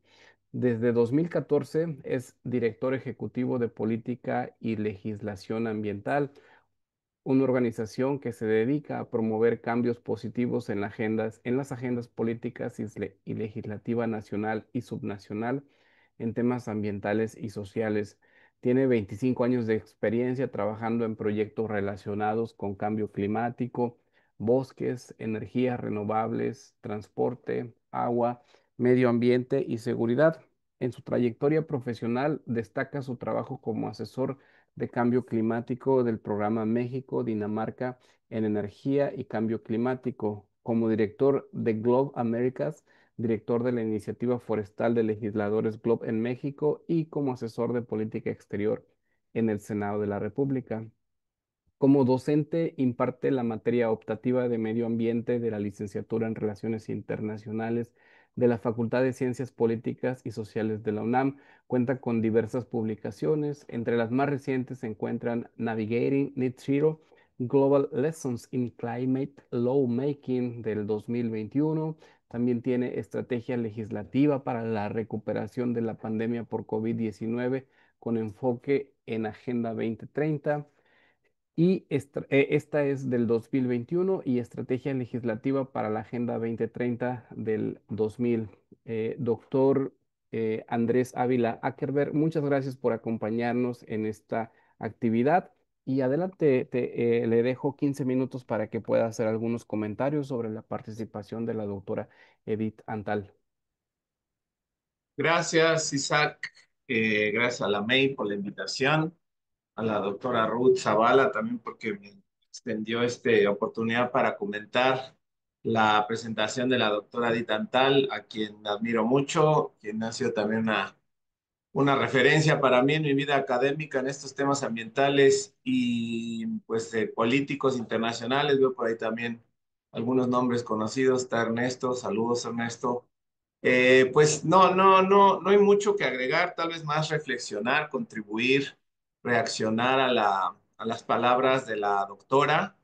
Desde 2014 es director ejecutivo de Política y Legislación Ambiental, una organización que se dedica a promover cambios positivos en las agendas políticas y legislativa nacional y subnacional en temas ambientales y sociales. Tiene 25 años de experiencia trabajando en proyectos relacionados con cambio climático, bosques, energías renovables, transporte, agua, medio ambiente y seguridad. En su trayectoria profesional destaca su trabajo como asesor de cambio climático del programa México, Dinamarca en energía y cambio climático, como director de Globe Americas, director de la Iniciativa Forestal de Legisladores Globe en México y como asesor de política exterior en el Senado de la República. Como docente, imparte la materia optativa de Medio Ambiente de la Licenciatura en Relaciones Internacionales de la Facultad de Ciencias Políticas y Sociales de la UNAM. Cuenta con diversas publicaciones. Entre las más recientes se encuentran Navigating Net Zero, Global Lessons in Climate Lawmaking del 2021. También tiene Estrategia Legislativa para la Recuperación de la Pandemia por COVID-19 con enfoque en Agenda 2030. Y esta es del 2021 y Estrategia Legislativa para la Agenda 2030 del 2000. Doctor Andrés Ávila Ackerberg, muchas gracias por acompañarnos en esta actividad. Y adelante, le dejo 15 minutos para que pueda hacer algunos comentarios sobre la participación de la doctora Edith Antal. Gracias, Isaac. Gracias a la MEI por la invitación, a la doctora Ruth Zavala también porque me extendió esta oportunidad para comentar la presentación de la doctora Edith Antal, a quien admiro mucho, quien ha sido también una referencia para mí en mi vida académica en estos temas ambientales y pues políticos internacionales. Veo por ahí también algunos nombres conocidos. Está Ernesto, saludos Ernesto. Pues no hay mucho que agregar, tal vez más reflexionar, contribuir, reaccionar a las palabras de la doctora.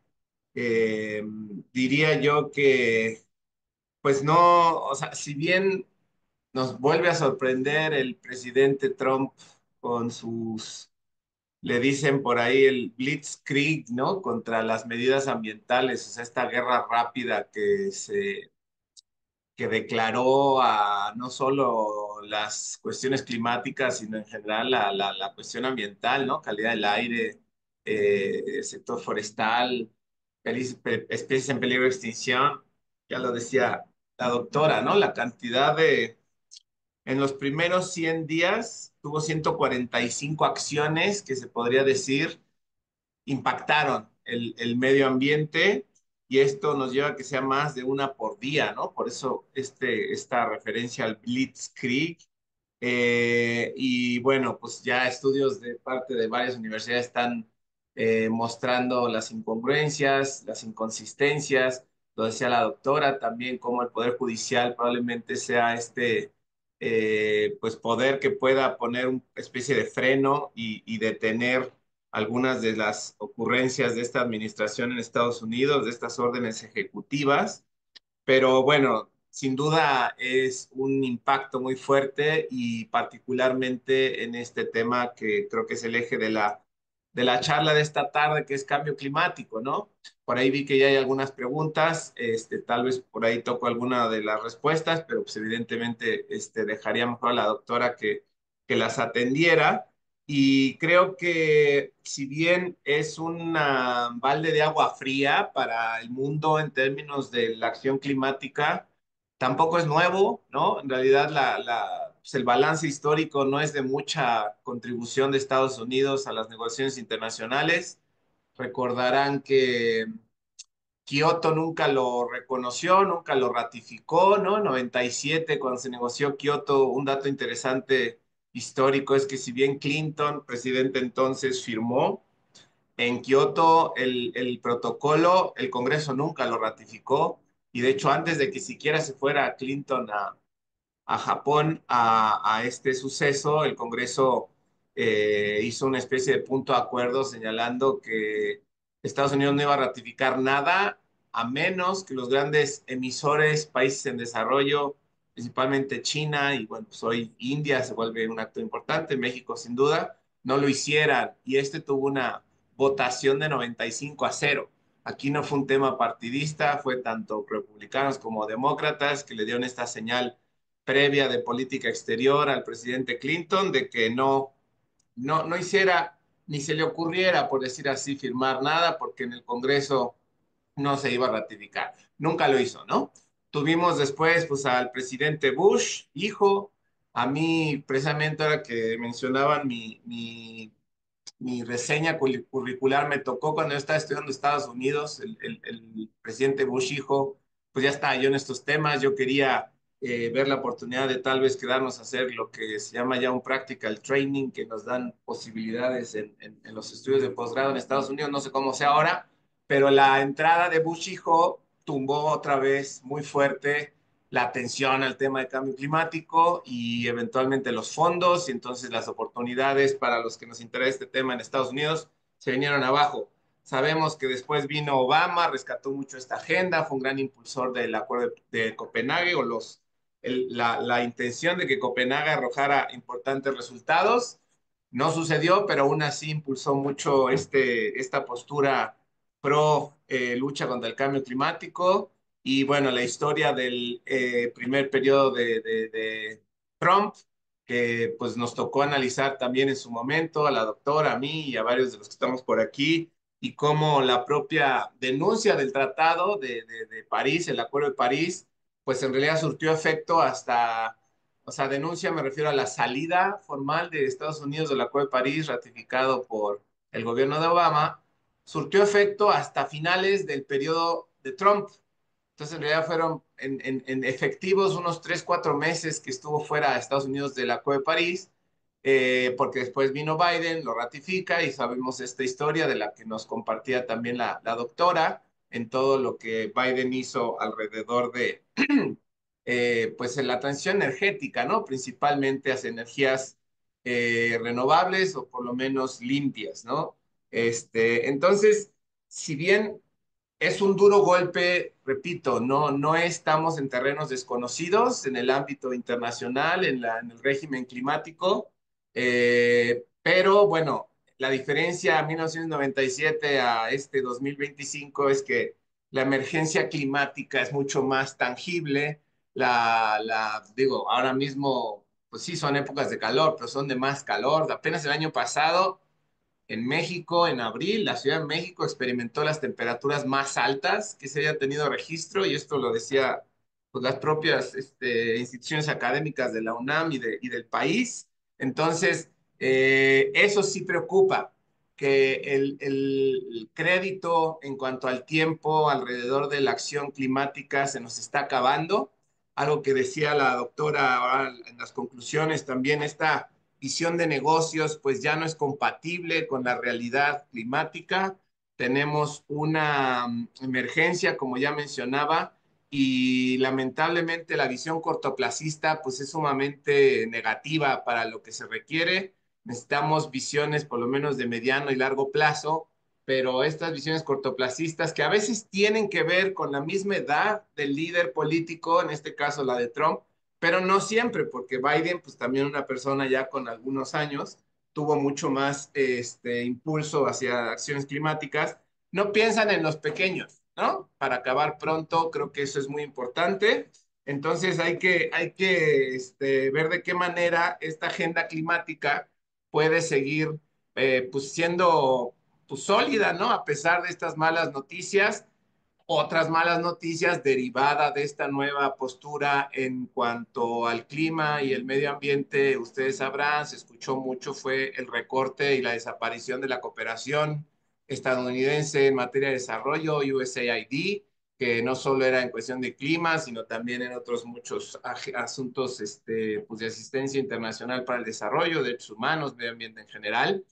Diría yo que, pues no, o sea, si bien nos vuelve a sorprender el presidente Trump con sus, le dicen por ahí el Blitzkrieg, ¿no? Contra las medidas ambientales, o sea, esta guerra rápida que declaró a no solo las cuestiones climáticas, sino en general la cuestión ambiental, ¿no? Calidad del aire, sector forestal, especies en peligro de extinción, ya lo decía la doctora, ¿no? La cantidad en los primeros 100 días tuvo 145 acciones que se podría decir impactaron el medio ambiente y esto nos lleva a que sea más de una por día, ¿no? Por eso esta referencia al Blitzkrieg. Y bueno, pues ya estudios de parte de varias universidades están mostrando las incongruencias, las inconsistencias. Lo decía la doctora también, cómo el Poder Judicial probablemente sea pues poder que pueda poner una especie de freno y detener algunas de las ocurrencias de esta administración en Estados Unidos, de estas órdenes ejecutivas, pero bueno, sin duda es un impacto muy fuerte y particularmente en este tema que creo que es el eje de la charla de esta tarde, que es cambio climático, ¿no? Por ahí vi que ya hay algunas preguntas, tal vez por ahí toco alguna de las respuestas, pero pues evidentemente dejaría mejor a la doctora que las atendiera. Y creo que si bien es un balde de agua fría para el mundo en términos de la acción climática, tampoco es nuevo, ¿no? En realidad pues el balance histórico no es de mucha contribución de Estados Unidos a las negociaciones internacionales. Recordarán que Kioto nunca lo reconoció, nunca lo ratificó, ¿no? En 97, cuando se negoció Kioto, un dato interesante histórico es que si bien Clinton, presidente entonces, firmó en Kioto el protocolo, el Congreso nunca lo ratificó y de hecho antes de que siquiera se fuera Clinton a Japón a este suceso, el Congreso hizo una especie de punto de acuerdo señalando que Estados Unidos no iba a ratificar nada a menos que los grandes emisores, países en desarrollo, principalmente China y bueno, pues hoy India se vuelve un actor importante, México sin duda, no lo hicieran. Y tuvo una votación de 95-0. Aquí no fue un tema partidista, fue tanto republicanos como demócratas que le dieron esta señal previa de política exterior al presidente Clinton de que no hiciera ni se le ocurriera, por decir así, firmar nada porque en el Congreso no se iba a ratificar. Nunca lo hizo, ¿no? Tuvimos después pues al presidente Bush, hijo, A mí, precisamente ahora que mencionaban mi reseña curricular me tocó cuando yo estaba estudiando en Estados Unidos, el presidente Bush hijo, pues ya estaba yo en estos temas, yo quería ver la oportunidad de tal vez quedarnos a hacer lo que se llama ya un practical training, que nos dan posibilidades en los estudios de posgrado en Estados Unidos, no sé cómo sea ahora, pero la entrada de Bush hijo tumbó otra vez muy fuerte la atención al tema de cambio climático y eventualmente los fondos y entonces las oportunidades para los que nos interesa este tema en Estados Unidos se vinieron abajo. Sabemos que después vino Obama, rescató mucho esta agenda, fue un gran impulsor del acuerdo de Copenhague o la intención de que Copenhague arrojara importantes resultados. No sucedió, pero aún así impulsó mucho esta postura pro lucha contra el cambio climático y bueno, la historia del primer periodo de Trump, que pues nos tocó analizar también en su momento, a la doctora, a mí y a varios de los que estamos por aquí, y cómo la propia denuncia del Tratado de París, el Acuerdo de París, pues en realidad surtió efecto hasta, o sea, denuncia me refiero a la salida formal de Estados Unidos del Acuerdo de París ratificado por el gobierno de Obama, surtió efecto hasta finales del periodo de Trump. Entonces, en realidad fueron en efectivos unos 3 4 meses que estuvo fuera de Estados Unidos del Acuerdo de París, porque después vino Biden, lo ratifica y sabemos esta historia de la que nos compartía también la doctora en todo lo que Biden hizo alrededor de, pues, en la transición energética, ¿no? Principalmente hacia energías renovables o por lo menos limpias, ¿no? Entonces, si bien es un duro golpe, repito, no estamos en terrenos desconocidos en el ámbito internacional, en el régimen climático, pero bueno, la diferencia a 1997 a este 2025 es que la emergencia climática es mucho más tangible, digo, ahora mismo, pues sí, son épocas de calor, pero son de más calor. Apenas el año pasado en México, en abril, la Ciudad de México experimentó las temperaturas más altas que se haya tenido registro, y esto lo decía pues, las propias instituciones académicas de la UNAM y del país. Entonces, eso sí preocupa, que el crédito en cuanto al tiempo alrededor de la acción climática se nos está acabando. Algo que decía la doctora ahora en las conclusiones también, esta visión de negocios pues ya no es compatible con la realidad climática. Tenemos una emergencia, como ya mencionaba, y lamentablemente la visión cortoplacista pues es sumamente negativa para lo que se requiere. Necesitamos visiones por lo menos de mediano y largo plazo, pero estas visiones cortoplacistas que a veces tienen que ver con la misma edad del líder político, en este caso la de Trump, pero no siempre, porque Biden, pues también una persona ya con algunos años, tuvo mucho más impulso hacia acciones climáticas. No piensan en los pequeños, ¿no? Para acabar pronto, creo que eso es muy importante. Entonces hay que ver de qué manera esta agenda climática puede seguir pues siendo pues, sólida, ¿no? A pesar de estas malas noticias, otras malas noticias derivadas de esta nueva postura en cuanto al clima y el medio ambiente, ustedes sabrán, se escuchó mucho, fue el recorte y la desaparición de la cooperación estadounidense en materia de desarrollo, USAID, que no solo era en cuestión de clima, sino también en otros muchos asuntos pues de asistencia internacional para el desarrollo, derechos humanos, medio ambiente en general.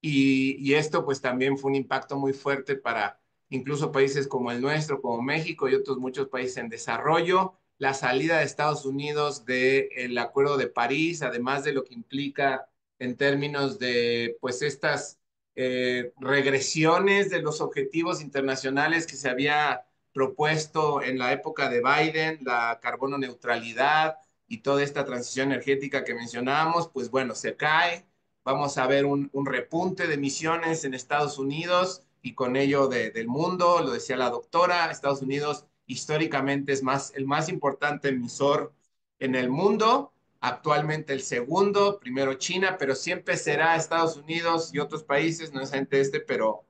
Y esto pues también fue un impacto muy fuerte para incluso países como el nuestro, como México y otros muchos países en desarrollo. La salida de Estados Unidos del Acuerdo de París, además de lo que implica en términos de pues estas regresiones de los objetivos internacionales que se había propuesto en la época de Biden, la carbono neutralidad y toda esta transición energética que mencionábamos, pues bueno, se cae. Vamos a ver un repunte de emisiones en Estados Unidos y con ello del mundo, lo decía la doctora, Estados Unidos históricamente es el más importante emisor en el mundo, actualmente el segundo, primero China, pero siempre será Estados Unidos y otros países, no necesariamente pero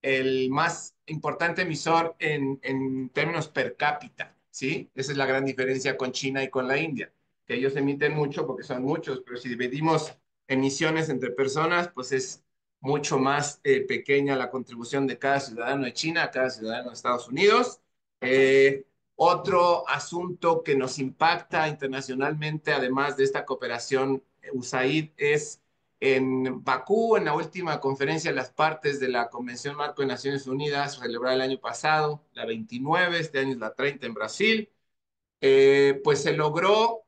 el más importante emisor en términos per cápita, ¿sí? Esa es la gran diferencia con China y con la India. que ellos emiten mucho porque son muchos, pero si dividimos emisiones entre personas, pues es mucho más pequeña la contribución de cada ciudadano de China, cada ciudadano de Estados Unidos. Eh, Otro asunto que nos impacta internacionalmente, además de esta cooperación USAID, es en Bakú, en la última conferencia de las partes de la Convención Marco de Naciones Unidas, celebrada el año pasado, la 29, este año es la 30 en Brasil, pues se logró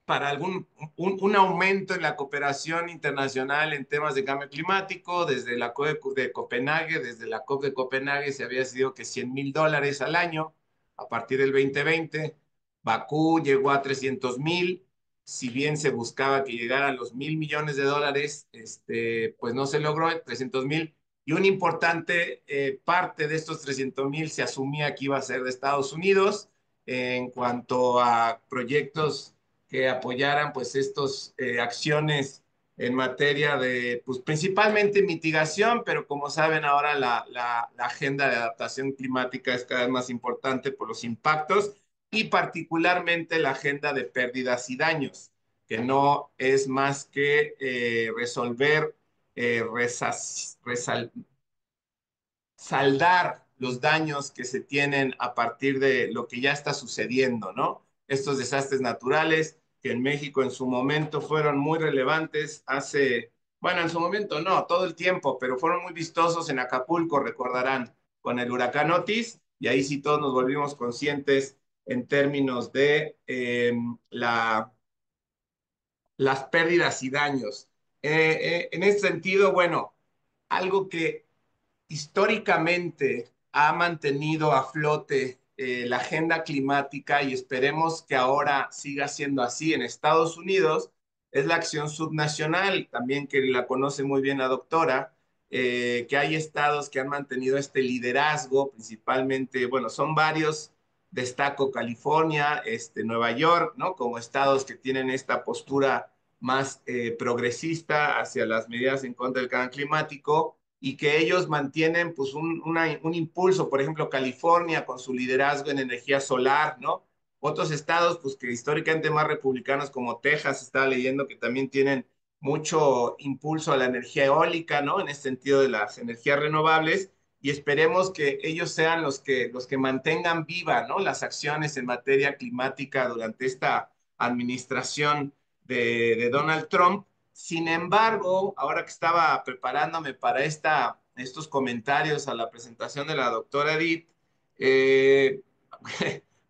para un aumento en la cooperación internacional en temas de cambio climático. Desde la COP de Copenhague, desde la COP de Copenhague se había sido que $100,000 al año a partir del 2020. Bakú llegó a 300,000. Si bien se buscaba que llegara a los $1,000,000,000, pues no se logró 300,000. Y una importante parte de estos 300,000 se asumía que iba a ser de Estados Unidos en cuanto a proyectos que apoyaran pues estas acciones en materia de, pues principalmente mitigación, pero como saben ahora la agenda de adaptación climática es cada vez más importante por los impactos y particularmente la agenda de pérdidas y daños, que no es más que resolver, saldar los daños que se tienen a partir de lo que ya está sucediendo, ¿no? Estos desastres naturales que en México en su momento fueron muy relevantes hace, bueno, en su momento no, todo el tiempo, pero fueron muy vistosos en Acapulco, recordarán, con el huracán Otis, y ahí sí todos nos volvimos conscientes en términos de las pérdidas y daños. En ese sentido, bueno, algo que históricamente ha mantenido a flote la agenda climática y esperemos que ahora siga siendo así en Estados Unidos, es la acción subnacional, también que la conoce muy bien la doctora, que hay estados que han mantenido este liderazgo, principalmente, bueno, son varios, destaco California, Nueva York, ¿no? Como estados que tienen esta postura más progresista hacia las medidas en contra del cambio climático y que ellos mantienen pues un impulso, por ejemplo, California con su liderazgo en energía solar, ¿no? Otros estados pues que históricamente más republicanos como Texas, estaba leyendo que también tienen mucho impulso a la energía eólica, ¿no? En este sentido de las energías renovables y esperemos que ellos sean los que mantengan viva, ¿no? Las acciones en materia climática durante esta administración de Donald Trump. Sin embargo, ahora que estaba preparándome para estos comentarios a la presentación de la doctora Edith, eh,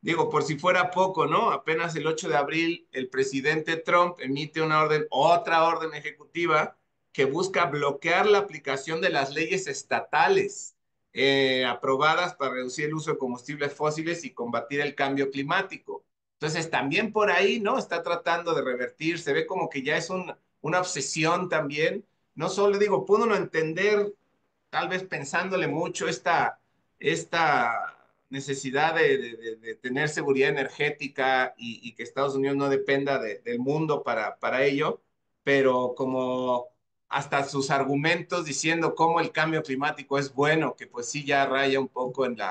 digo, por si fuera poco, ¿no? Apenas el 8 de abril el presidente Trump emite otra orden ejecutiva que busca bloquear la aplicación de las leyes estatales aprobadas para reducir el uso de combustibles fósiles y combatir el cambio climático. Entonces, también por ahí, ¿no? Está tratando de revertir, se ve como que ya es una obsesión también. No solo digo, puedo no entender, tal vez pensándole mucho, esta necesidad de tener seguridad energética y que Estados Unidos no dependa del mundo para ello, pero como hasta sus argumentos diciendo cómo el cambio climático es bueno, que pues sí ya raya un poco bueno,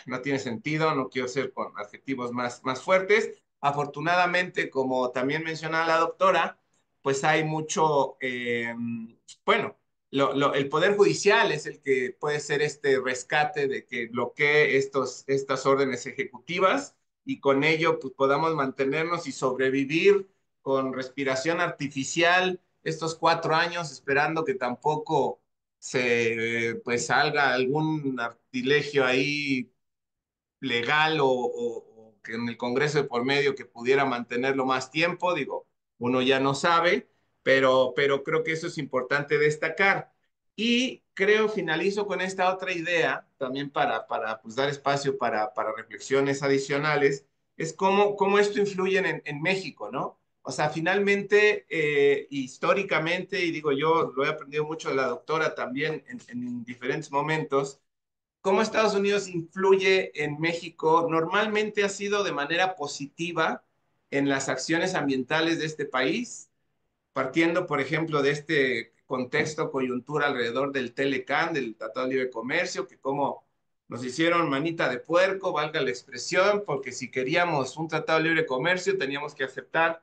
no tiene sentido, no quiero ser con adjetivos más fuertes. Afortunadamente, como también mencionaba la doctora, pues hay mucho, bueno, el Poder Judicial es el que puede ser este rescate de que bloquee estas órdenes ejecutivas y con ello pues, podamos mantenernos y sobrevivir con respiración artificial estos 4 años, esperando que tampoco se pues salga algún artilegio ahí legal o que en el Congreso de por medio que pudiera mantenerlo más tiempo, digo, uno ya no sabe, pero creo que eso es importante destacar. Y creo, finalizo con esta otra idea, también para pues, dar espacio para reflexiones adicionales, es cómo esto influye en México, ¿no? O sea, finalmente, históricamente, y digo yo, lo he aprendido mucho de la doctora también en diferentes momentos, cómo Estados Unidos influye en México normalmente ha sido de manera positiva en las acciones ambientales de este país, partiendo, por ejemplo, de este contexto, coyuntura alrededor del Telecán, del Tratado de Libre Comercio, que como Nos hicieron manita de puerco, valga la expresión, porque si queríamos un tratado de libre comercio teníamos que aceptar,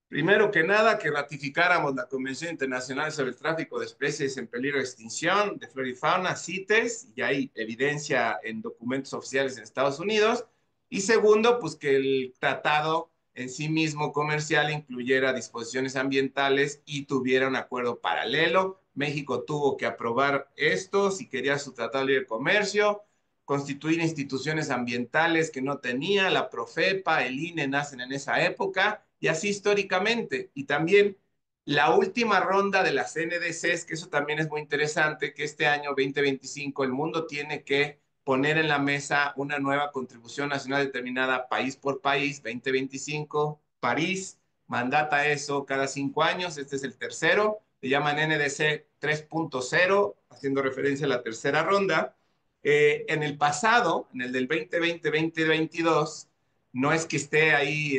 primero que nada, que ratificáramos la Convención Internacional sobre el Tráfico de Especies en Peligro de Extinción de Flora y Fauna, CITES, y hay evidencia en documentos oficiales en Estados Unidos. Y segundo, pues que el tratado en sí mismo comercial incluyera disposiciones ambientales y tuviera un acuerdo paralelo. México tuvo que aprobar esto si quería su tratado de libre comercio, constituir instituciones ambientales que no tenía, la Profepa, el INE nacen en esa época, y así históricamente. Y también la última ronda de las NDCs, que eso también es muy interesante, que este año 2025 el mundo tiene que poner en la mesa una nueva contribución nacional determinada país por país, 2025, París, mandata eso cada 5 años, este es el tercero, le llaman NDC 3.0, haciendo referencia a la tercera ronda. En el pasado, en el del 2020-2022, no es que esté ahí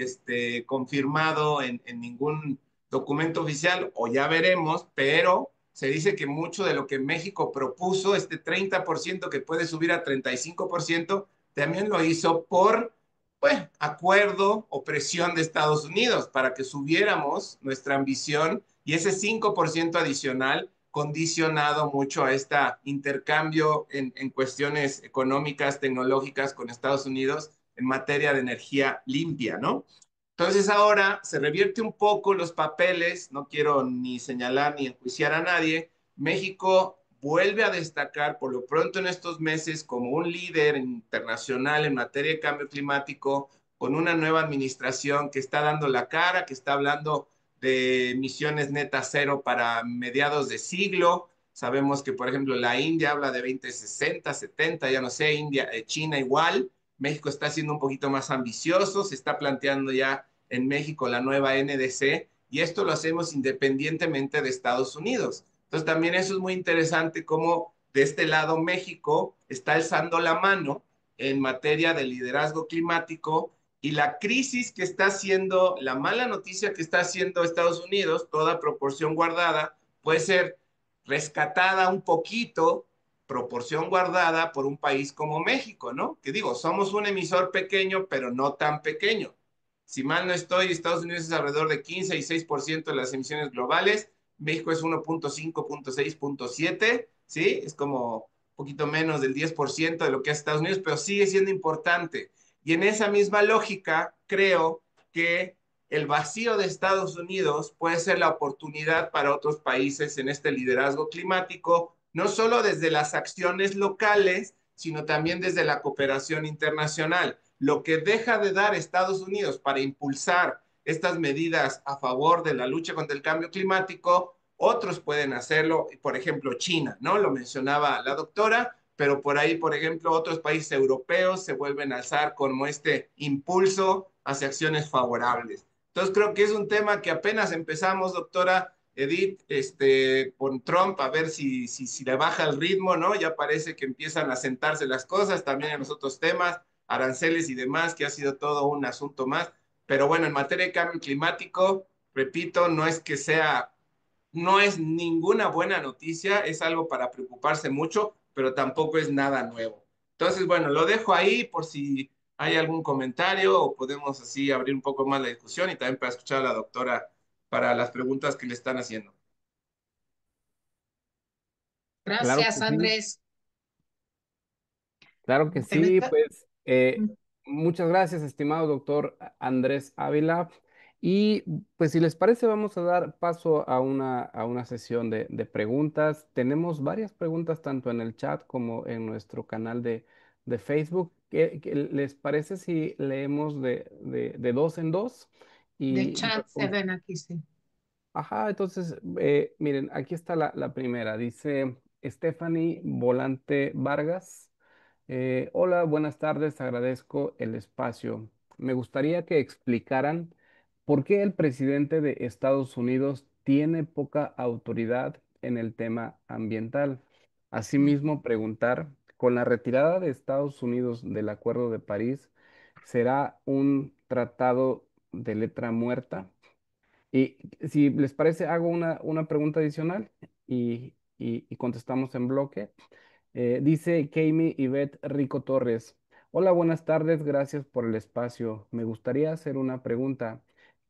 confirmado en ningún documento oficial, o ya veremos, pero se dice que mucho de lo que México propuso, este 30% que puede subir a 35%, también lo hizo por, pues, acuerdo o presión de Estados Unidos para que subiéramos nuestra ambición y ese 5% adicional condicionado mucho a este intercambio en cuestiones económicas, tecnológicas con Estados Unidos en materia de energía limpia, ¿no? Entonces ahora se revierte un poco los papeles, no quiero ni señalar ni enjuiciar a nadie. México vuelve a destacar por lo pronto en estos meses como un líder internacional en materia de cambio climático, con una nueva administración que está dando la cara, que está hablando de emisiones netas cero para mediados de siglo. Sabemos que, por ejemplo, la India habla de 2060, 70, ya no sé, India, China igual. México está siendo un poquito más ambicioso, se está planteando ya en México la nueva NDC y esto lo hacemos independientemente de Estados Unidos. Entonces también eso es muy interesante cómo de este lado México está alzando la mano en materia de liderazgo climático y la crisis que está haciendo, la mala noticia que está haciendo Estados Unidos, toda proporción guardada, puede ser rescatada un poquito, proporción guardada por un país como México, ¿no? Que digo, somos un emisor pequeño, pero no tan pequeño. Si mal no estoy, Estados Unidos es alrededor de 15 y 6% de las emisiones globales, México es 1.5, 6, 7, ¿sí? Es como un poquito menos del 10% de lo que hace Estados Unidos, pero sigue siendo importante. Y en esa misma lógica, creo que el vacío de Estados Unidos puede ser la oportunidad para otros países en este liderazgo climático, no solo desde las acciones locales, sino también desde la cooperación internacional. Lo que deja de dar Estados Unidos para impulsar estas medidas a favor de la lucha contra el cambio climático, otros pueden hacerlo, por ejemplo, China, ¿no? Lo mencionaba la doctora, pero por ahí, por ejemplo, otros países europeos se vuelven a alzar como este impulso hacia acciones favorables. Entonces creo que es un tema que apenas empezamos, doctora Edith, con Trump, a ver si le baja el ritmo, ¿no? Ya parece que empiezan a sentarse las cosas, también en los otros temas, aranceles y demás, que ha sido todo un asunto más. Pero bueno, en materia de cambio climático, repito, no es que sea, no es ninguna buena noticia, es algo para preocuparse mucho, pero tampoco es nada nuevo. Entonces, bueno, lo dejo ahí por si hay algún comentario o podemos así abrir un poco más la discusión y también para escuchar a la doctora para las preguntas que le están haciendo. Claro Gracias, que sí. Andrés. Claro que sí, Permita- pues muchas gracias, estimado doctor Andrés Ávila. Y pues si les parece, vamos a dar paso a una sesión de preguntas. Tenemos varias preguntas tanto en el chat como en nuestro canal de Facebook. ¿Qué les parece si leemos de dos en dos? De Y chat se ven aquí, sí. ajá, entonces, miren, aquí está la primera. Dice Stephanie Volante Vargas. Hola, buenas tardes, agradezco el espacio. Me gustaría que explicaran por qué el presidente de Estados Unidos tiene poca autoridad en el tema ambiental. Asimismo, preguntar, con la retirada de Estados Unidos del Acuerdo de París, ¿será un tratado de letra muerta? Y si les parece, hago una pregunta adicional y contestamos en bloque. Dice Kami Ivette Rico Torres. Hola, buenas tardes, gracias por el espacio. Me gustaría hacer una pregunta.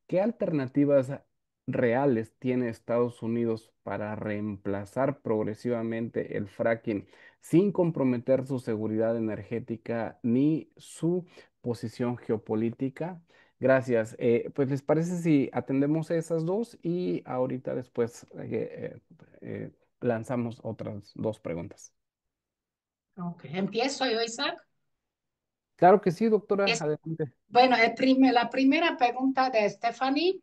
¿Qué alternativas reales tiene Estados Unidos para reemplazar progresivamente el fracking sin comprometer su seguridad energética ni su posición geopolítica? Gracias. Pues ¿les parece si atendemos esas dos y ahorita después lanzamos otras dos preguntas? Ok, empiezo yo, Isaac. Claro que sí, doctora, Es, adelante. bueno, la primera pregunta de Stephanie.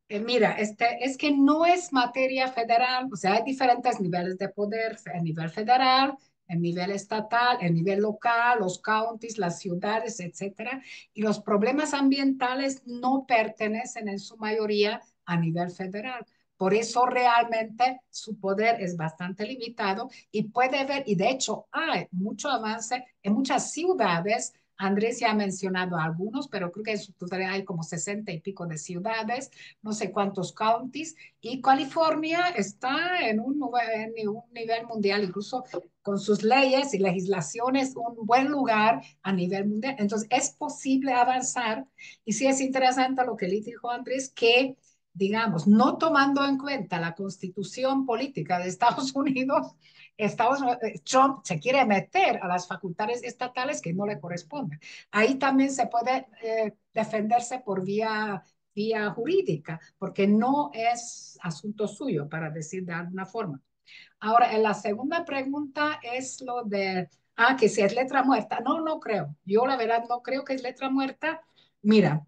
Mira, es que no es materia federal, o sea, hay diferentes niveles de poder, a nivel federal, el nivel estatal, el nivel local, los counties, las ciudades, etcétera, y los problemas ambientales no pertenecen en su mayoría a nivel federal. Por eso realmente su poder es bastante limitado y puede haber, y de hecho hay mucho avance en muchas ciudades. Andrés ya ha mencionado algunos, pero creo que en su totalidad hay como 60 y pico de ciudades, no sé cuántos counties, y California está en un nivel mundial, incluso con sus leyes y legislaciones, un buen lugar a nivel mundial. Entonces, es posible avanzar, y sí es interesante lo que le dijo Andrés, que, digamos, no tomando en cuenta la constitución política de Estados Unidos, Trump se quiere meter a las facultades estatales que no le corresponden. Ahí también se puede defenderse por vía jurídica, porque no es asunto suyo, para decir de alguna forma. Ahora, en la segunda pregunta es lo de, que si es letra muerta. No, no creo. Yo la verdad no creo que es letra muerta. Mira,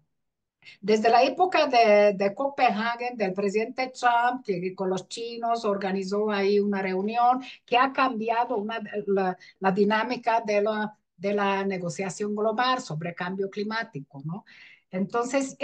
desde la época de Copenhague, del presidente Trump, que con los chinos organizó ahí una reunión que ha cambiado la dinámica de la negociación global sobre cambio climático, ¿no? Entonces,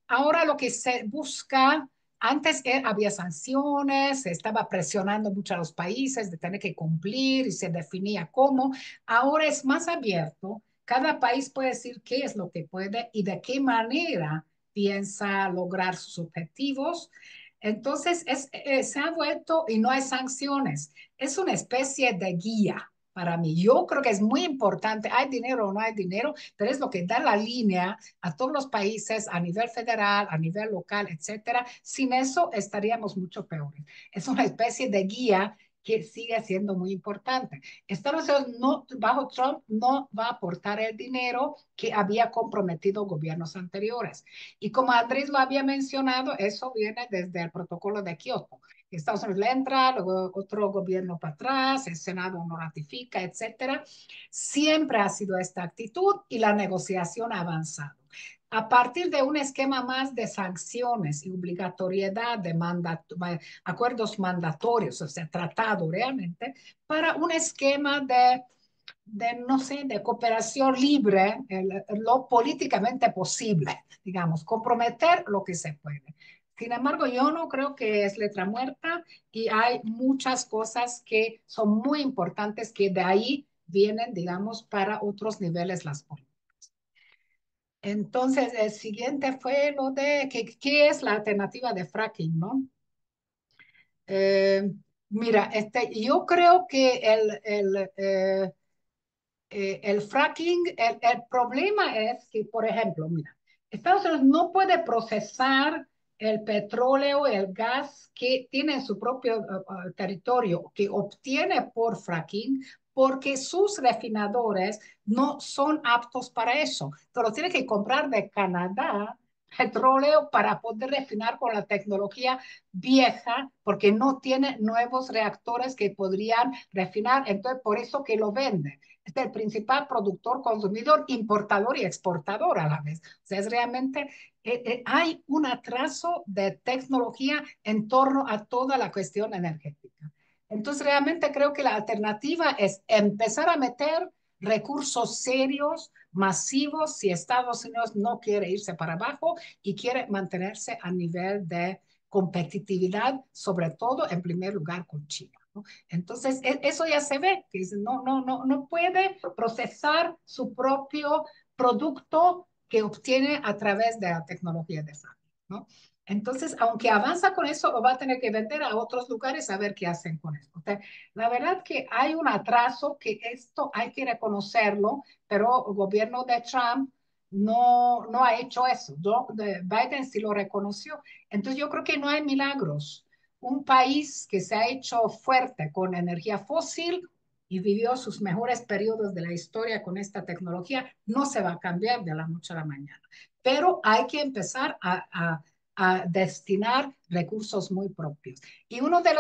ahora lo que se busca, antes había sanciones, se estaba presionando mucho a los países de tener que cumplir y se definía cómo. Ahora es más abierto, cada país puede decir qué es lo que puede y de qué manera piensa lograr sus objetivos. Entonces, se ha vuelto, y no hay sanciones, es una especie de guía para mí. Yo creo que es muy importante, hay dinero o no hay dinero, pero es lo que da la línea a todos los países a nivel federal, a nivel local, etcétera. Sin eso estaríamos mucho peores. Es una especie de guía que sigue siendo muy importante. Estados Unidos no, bajo Trump no va a aportar el dinero que había comprometido gobiernos anteriores. Y como Andrés lo había mencionado, eso viene desde el protocolo de Kioto. Estados Unidos le entra, luego otro gobierno para atrás, el Senado no ratifica, etcétera. Siempre ha sido esta actitud y la negociación ha avanzado. A partir de un esquema más de sanciones y obligatoriedad de acuerdos mandatorios, o sea, tratado realmente, para un esquema no sé, de cooperación libre, lo políticamente posible, digamos, comprometer lo que se puede. Sin embargo, yo no creo que es letra muerta y hay muchas cosas que son muy importantes que de ahí vienen, digamos, para otros niveles las políticas. Entonces, el siguiente fue lo de qué es la alternativa de fracking, ¿no? Eh, Mira, yo creo que el fracking, el problema es que, por ejemplo, mira, Estados Unidos no puede procesar el petróleo, el gas que tiene en su propio territorio, que obtiene por fracking, porque sus refinadores no son aptos para eso. Entonces, tiene que comprar de Canadá petróleo para poder refinar con la tecnología vieja, porque no tiene nuevos reactores que podrían refinar. Entonces, por eso que lo venden. Es el principal productor, consumidor, importador y exportador a la vez. O sea, es realmente, hay un atraso de tecnología en torno a toda la cuestión energética. Entonces, realmente creo que la alternativa es empezar a meter recursos serios, masivos, si Estados Unidos no quiere irse para abajo y quiere mantenerse a nivel de competitividad, sobre todo en primer lugar con China, ¿no? Entonces, eso ya se ve, que no puede procesar su propio producto que obtiene a través de la tecnología de fracking, ¿no? Entonces, aunque avanza con eso, lo va a tener que vender a otros lugares a ver qué hacen con esto. O sea, la verdad que hay un atraso, que esto hay que reconocerlo, pero el gobierno de Trump no ha hecho eso. Biden sí lo reconoció. Entonces, yo creo que no hay milagros. Un país que se ha hecho fuerte con energía fósil y vivió sus mejores periodos de la historia con esta tecnología, no se va a cambiar de la noche a la mañana. Pero hay que empezar a destinar recursos muy propios. Y uno de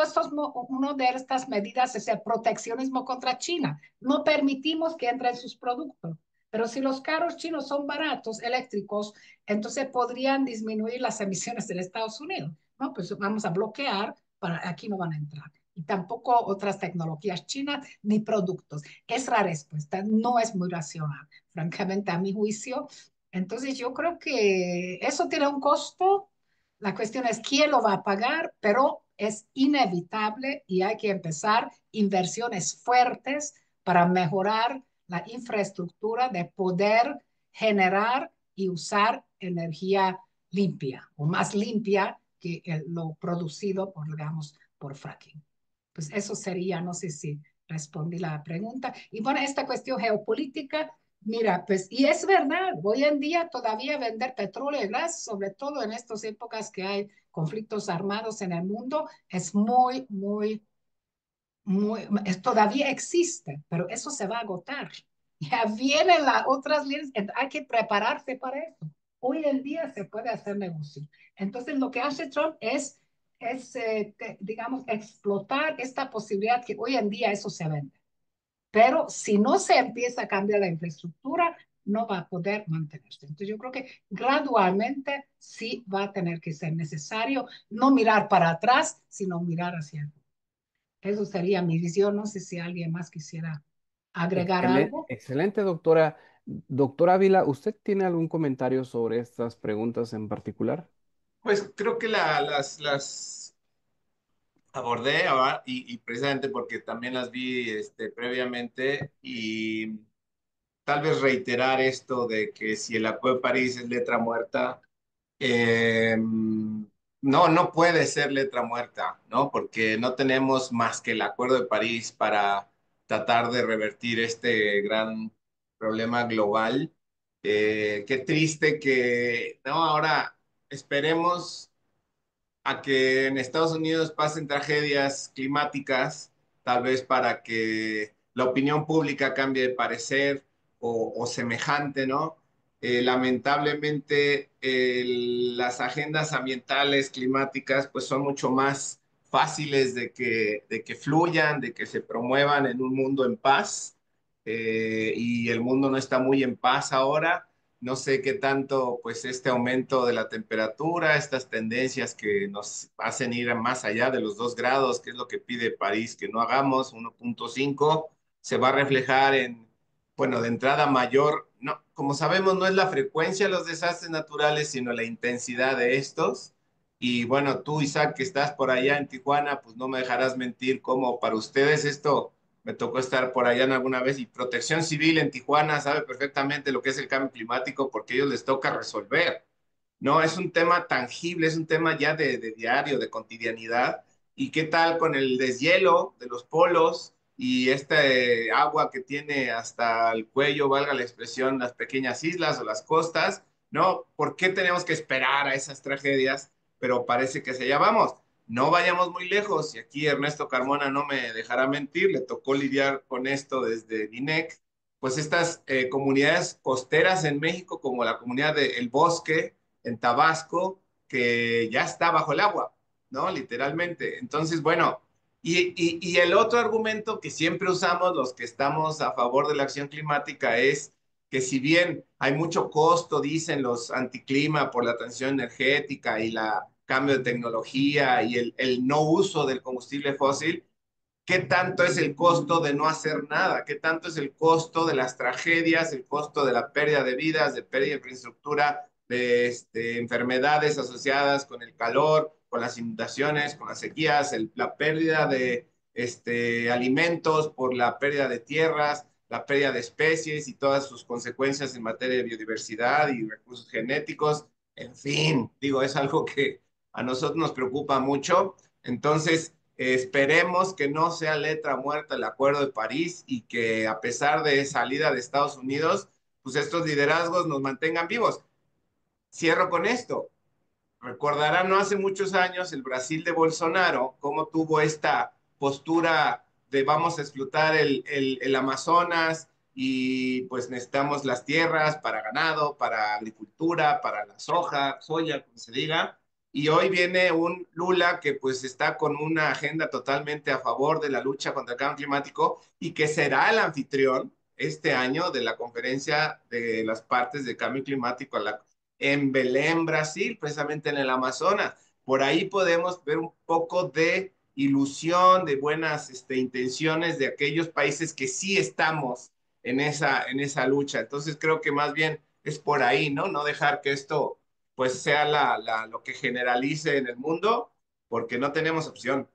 estas medidas es el proteccionismo contra China. No permitimos que entren sus productos. Pero si los carros chinos son baratos, eléctricos, entonces podrían disminuir las emisiones de Estados Unidos. No, pues vamos a bloquear, para aquí no van a entrar. Y tampoco otras tecnologías chinas ni productos. Es la respuesta, no es muy racional, francamente, a mi juicio. Entonces yo creo que eso tiene un costo. La cuestión es quién lo va a pagar, pero es inevitable y hay que empezar inversiones fuertes para mejorar la infraestructura de poder generar y usar energía limpia o más limpia que lo producido por, digamos, por fracking. Pues eso sería, no sé si respondí la pregunta. Y bueno, esta cuestión geopolítica, mira, pues, y es verdad, hoy en día todavía vender petróleo y gas, sobre todo en estas épocas que hay conflictos armados en el mundo, es todavía existe, pero eso se va a agotar. Ya vienen las otras líneas, hay que prepararse para eso. Hoy en día se puede hacer negocio. Entonces, lo que hace Trump digamos, explotar esta posibilidad que hoy en día eso se vende. Pero si no se empieza a cambiar la infraestructura, no va a poder mantenerse. Entonces yo creo que gradualmente sí va a tener que ser necesario no mirar para atrás, sino mirar hacia el futuro. Eso sería mi visión. No sé si alguien más quisiera agregar Excelente, algo. excelente, doctora. Doctora Ávila, ¿usted tiene algún comentario sobre estas preguntas en particular? Pues creo que las abordé y precisamente porque también las vi previamente y tal vez reiterar esto de que si el Acuerdo de París es letra muerta, no puede ser letra muerta, ¿no? Porque no tenemos más que el Acuerdo de París para tratar de revertir este gran problema global. Qué triste que, ¿no? Ahora esperemos a que en Estados Unidos pasen tragedias climáticas, tal vez para que la opinión pública cambie de parecer o semejante, ¿no? Lamentablemente, las agendas ambientales climáticas pues son mucho más fáciles de que fluyan, de que se promuevan en un mundo en paz, y el mundo no está muy en paz ahora. No sé qué tanto, pues, este aumento de la temperatura, estas tendencias que nos hacen ir más allá de los 2 grados, que es lo que pide París que no hagamos, 1.5, se va a reflejar en, bueno, de entrada mayor, no, como sabemos, no es la frecuencia de los desastres naturales, sino la intensidad de estos. Y bueno, tú, Isaac, que estás por allá en Tijuana, pues no me dejarás mentir cómo para ustedes esto me tocó estar por allá en alguna vez y Protección Civil en Tijuana sabe perfectamente lo que es el cambio climático porque a ellos les toca resolver. No, es un tema tangible, es un tema ya de diario, de cotidianidad. ¿Y qué tal con el deshielo de los polos y este agua que tiene hasta el cuello, valga la expresión, las pequeñas islas o las costas? ¿No? ¿Por qué tenemos que esperar a esas tragedias? Pero parece que se allá vamos. No vayamos muy lejos, y aquí Ernesto Carmona no me dejará mentir, le tocó lidiar con esto desde DINEC, pues estas comunidades costeras en México, como la comunidad de El Bosque, en Tabasco, que ya está bajo el agua, ¿no? Literalmente. Entonces, bueno, y el otro argumento que siempre usamos los que estamos a favor de la acción climática es que si bien hay mucho costo, dicen los anticlima por la transición energética y la cambio de tecnología y el no uso del combustible fósil, ¿qué tanto es el costo de no hacer nada? ¿Qué tanto es el costo de las tragedias, el costo de la pérdida de vidas, de pérdida de infraestructura, de enfermedades asociadas con el calor, con las inundaciones, con las sequías, la pérdida de alimentos por la pérdida de tierras, la pérdida de especies y todas sus consecuencias en materia de biodiversidad y recursos genéticos? En fin, digo, es algo que a nosotros nos preocupa mucho. Entonces, esperemos que no sea letra muerta el Acuerdo de París y que a pesar de salida de Estados Unidos, pues estos liderazgos nos mantengan vivos. Cierro con esto. Recordarán, no hace muchos años el Brasil de Bolsonaro, cómo tuvo esta postura de vamos a explotar el Amazonas y pues necesitamos las tierras para ganado, para agricultura, para la soya, como se diga. Y hoy viene un Lula que pues está con una agenda totalmente a favor de la lucha contra el cambio climático y que será el anfitrión este año de la conferencia de las partes de cambio climático en Belén, Brasil, precisamente en el Amazonas. Por ahí podemos ver un poco de ilusión, de buenas intenciones de aquellos países que sí estamos en esa lucha. Entonces creo que más bien es por ahí, ¿no? No dejar que esto pues sea lo que generalice en el mundo, porque no tenemos opción.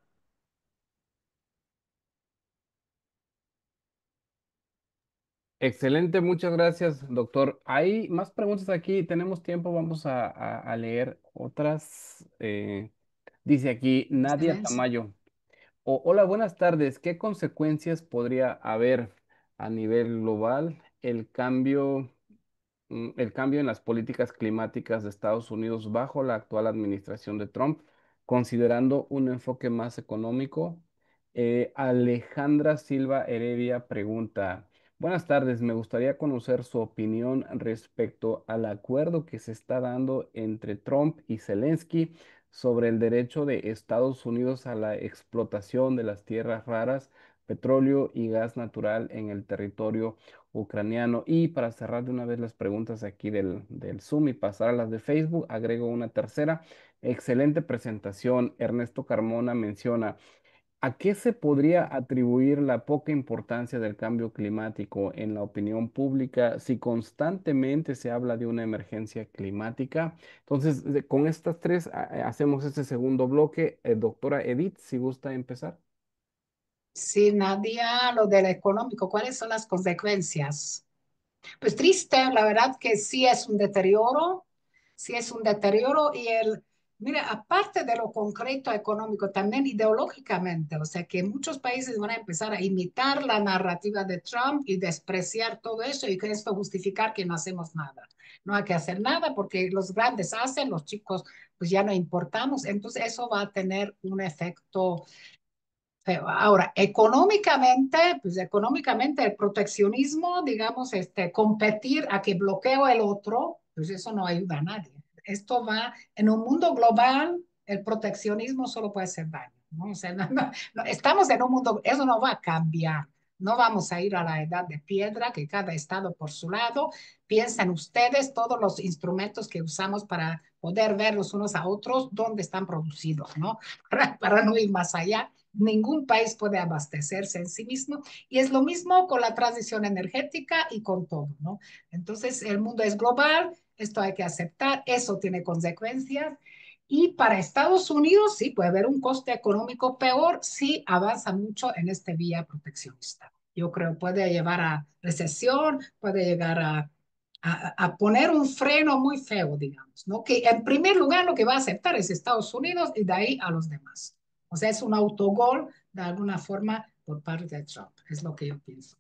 Excelente, muchas gracias, doctor. Hay más preguntas aquí, tenemos tiempo, vamos a leer otras. Dice aquí Nadia Excelencia. Tamayo. Hola, buenas tardes. ¿Qué consecuencias podría haber a nivel global el cambio en las políticas climáticas de Estados Unidos bajo la actual administración de Trump, considerando un enfoque más económico? Alejandra Silva Heredia pregunta, buenas tardes, me gustaría conocer su opinión respecto al acuerdo que se está dando entre Trump y Zelensky sobre el derecho de Estados Unidos a la explotación de las tierras raras, petróleo y gas natural en el territorio ucraniano. Y para cerrar de una vez las preguntas aquí del Zoom y pasar a las de Facebook, agrego una tercera. Excelente presentación. Ernesto Carmona menciona, ¿a qué se podría atribuir la poca importancia del cambio climático en la opinión pública si constantemente se habla de una emergencia climática? Entonces, con estas tres hacemos este segundo bloque. Doctora Edith, si gusta empezar. Sí, Nadia, lo del económico, ¿cuáles son las consecuencias? Pues triste, la verdad que sí es un deterioro y mira, aparte de lo concreto económico, también ideológicamente, o sea que muchos países van a empezar a imitar la narrativa de Trump y despreciar todo eso y que esto justificar que no hacemos nada. No hay que hacer nada porque los grandes hacen, los chicos pues ya no importamos, entonces eso va a tener un efecto feo. Ahora, económicamente, pues económicamente el proteccionismo, digamos, competir a que bloqueo el otro, pues eso no ayuda a nadie. Esto va, en un mundo global, el proteccionismo solo puede ser daño, ¿no? O sea, estamos en un mundo, eso no va a cambiar. No vamos a ir a la edad de piedra, que cada estado por su lado. Piensen ustedes todos los instrumentos que usamos para poder ver los unos a otros, dónde están producidos, ¿no? Para no ir más allá. Ningún país puede abastecerse en sí mismo y es lo mismo con la transición energética y con todo, ¿no? Entonces, el mundo es global, esto hay que aceptar, eso tiene consecuencias y para Estados Unidos sí puede haber un coste económico peor si avanza mucho en este vía proteccionista. Yo creo puede llevar a recesión, puede llegar a poner un freno muy feo, digamos, ¿no? Que en primer lugar lo que va a aceptar es Estados Unidos y de ahí a los demás. O sea, es un autogol de alguna forma por parte de Trump, es lo que yo pienso.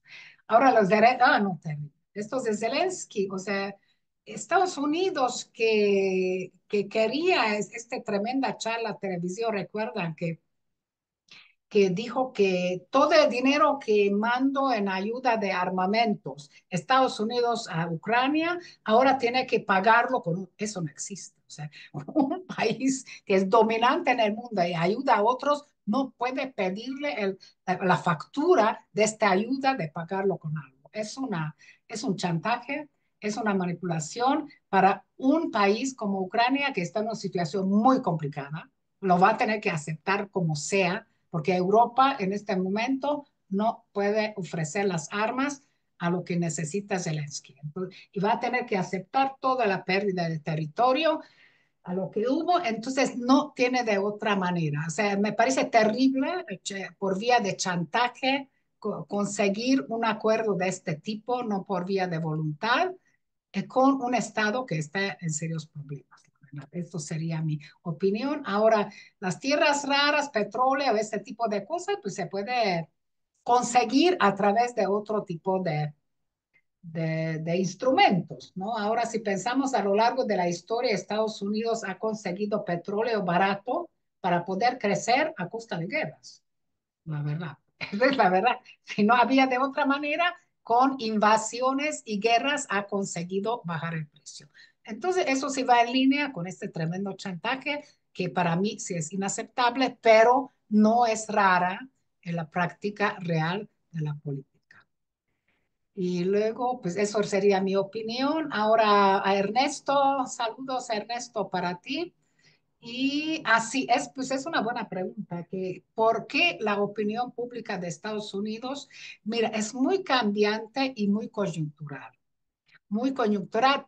Ahora los derechos, no, terrible. Estos de Zelensky, o sea, Estados Unidos que quería esta tremenda charla de televisión, recuerdan que dijo que todo el dinero que mando en ayuda de armamentos Estados Unidos a Ucrania, ahora tiene que pagarlo con eso no existe. O sea, un país que es dominante en el mundo y ayuda a otros no puede pedirle la factura de esta ayuda de pagarlo con algo. Es un chantaje, es una manipulación para un país como Ucrania que está en una situación muy complicada. Lo va a tener que aceptar como sea porque Europa en este momento no puede ofrecer las armas a lo que necesita Zelensky. Entonces, y va a tener que aceptar toda la pérdida de territorio a lo que hubo, entonces no tiene de otra manera. O sea, me parece terrible por vía de chantaje conseguir un acuerdo de este tipo, no por vía de voluntad, con un Estado que está en serios problemas. ¿verdad? Esto sería mi opinión. Ahora, las tierras raras, petróleo, este tipo de cosas, pues se puede conseguir a través de otro tipo de instrumentos, ¿no? Ahora, si pensamos a lo largo de la historia, Estados Unidos ha conseguido petróleo barato para poder crecer a costa de guerras, la verdad. Esa es la verdad. Si no había de otra manera, con invasiones y guerras ha conseguido bajar el precio. Entonces, eso sí va en línea con este tremendo chantaje que para mí sí es inaceptable, pero no es rara en la práctica real de la política. Y luego, pues eso sería mi opinión. Ahora a Ernesto, saludos Ernesto para ti. Y así es, pues es una buena pregunta, que ¿por qué la opinión pública de Estados Unidos? Mira, es muy cambiante y muy coyuntural,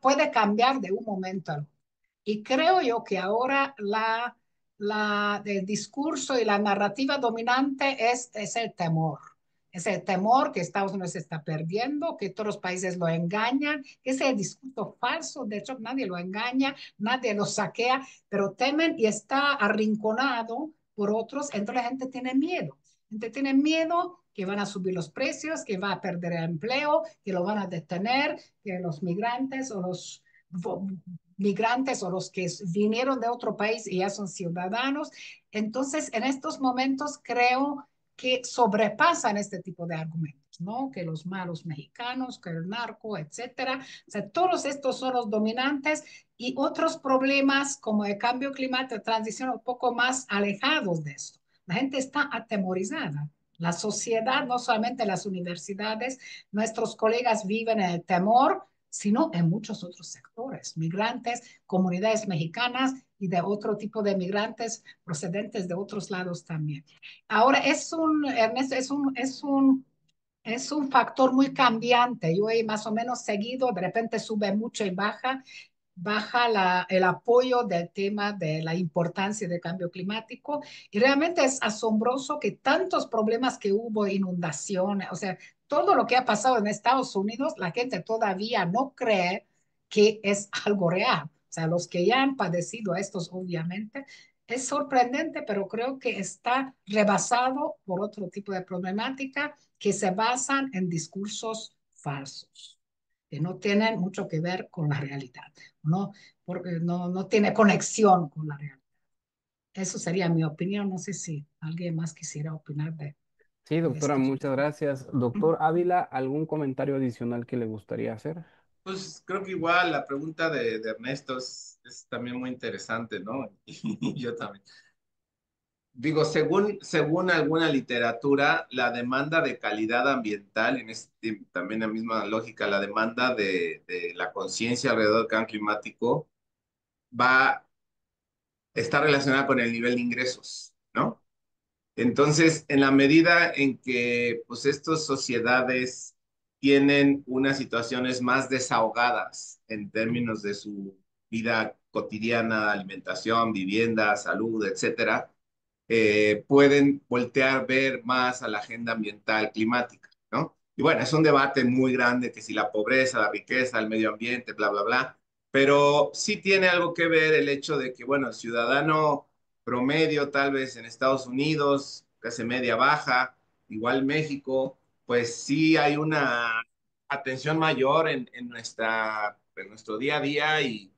puede cambiar de un momento al otro. Y creo yo que ahora el discurso y la narrativa dominante es el temor. Es el temor que Estados Unidos está perdiendo, que todos los países lo engañan, que es el discurso falso. De hecho, nadie lo engaña, nadie lo saquea, pero temen y está arrinconado por otros. Entonces la gente tiene miedo. La gente tiene miedo que van a subir los precios, que va a perder el empleo, que lo van a detener, que los migrantes o los migrantes o los que vinieron de otro país y ya son ciudadanos. Entonces, en estos momentos creo que sobrepasan este tipo de argumentos, ¿no? Que los malos mexicanos, que el narco, etcétera. O sea, todos estos son los dominantes y otros problemas como el cambio climático, transición, un poco más alejados de esto. La gente está atemorizada. La sociedad, no solamente las universidades, nuestros colegas viven en el temor, sino en muchos otros sectores, migrantes, comunidades mexicanas y de otro tipo de migrantes procedentes de otros lados también. Ahora, Ernesto, es un factor muy cambiante. Yo he más o menos seguido, de repente sube mucho y baja el apoyo del tema de la importancia del cambio climático y realmente es asombroso que tantos problemas que hubo, inundaciones, o sea, todo lo que ha pasado en Estados Unidos, la gente todavía no cree que es algo real. O sea, los que ya han padecido estos, obviamente, es sorprendente, pero creo que está rebasado por otro tipo de problemática que se basan en discursos falsos que no tienen mucho que ver con la realidad, ¿no? Porque no tiene conexión con la realidad. Eso sería mi opinión. No sé si alguien más quisiera opinar Sí, de doctora, esto. muchas gracias. Doctor Ávila, ¿algún comentario adicional que le gustaría hacer? Pues creo que igual la pregunta de Ernesto es también muy interesante, ¿no? Y yo también. Digo, según alguna literatura, la demanda de calidad ambiental, en este, también la misma lógica, la demanda de la conciencia alrededor del cambio climático va, está relacionada con el nivel de ingresos, ¿no? Entonces, en la medida en que pues estas sociedades tienen unas situaciones más desahogadas en términos de su vida cotidiana, alimentación, vivienda, salud, etcétera, pueden voltear ver más a la agenda ambiental climática, ¿no? Y bueno, es un debate muy grande que si la pobreza, la riqueza, el medio ambiente, bla, bla, bla, pero sí tiene algo que ver el hecho de que, bueno, el ciudadano promedio, tal vez en Estados Unidos, clase media baja, igual México, pues sí hay una atención mayor en nuestro día a día y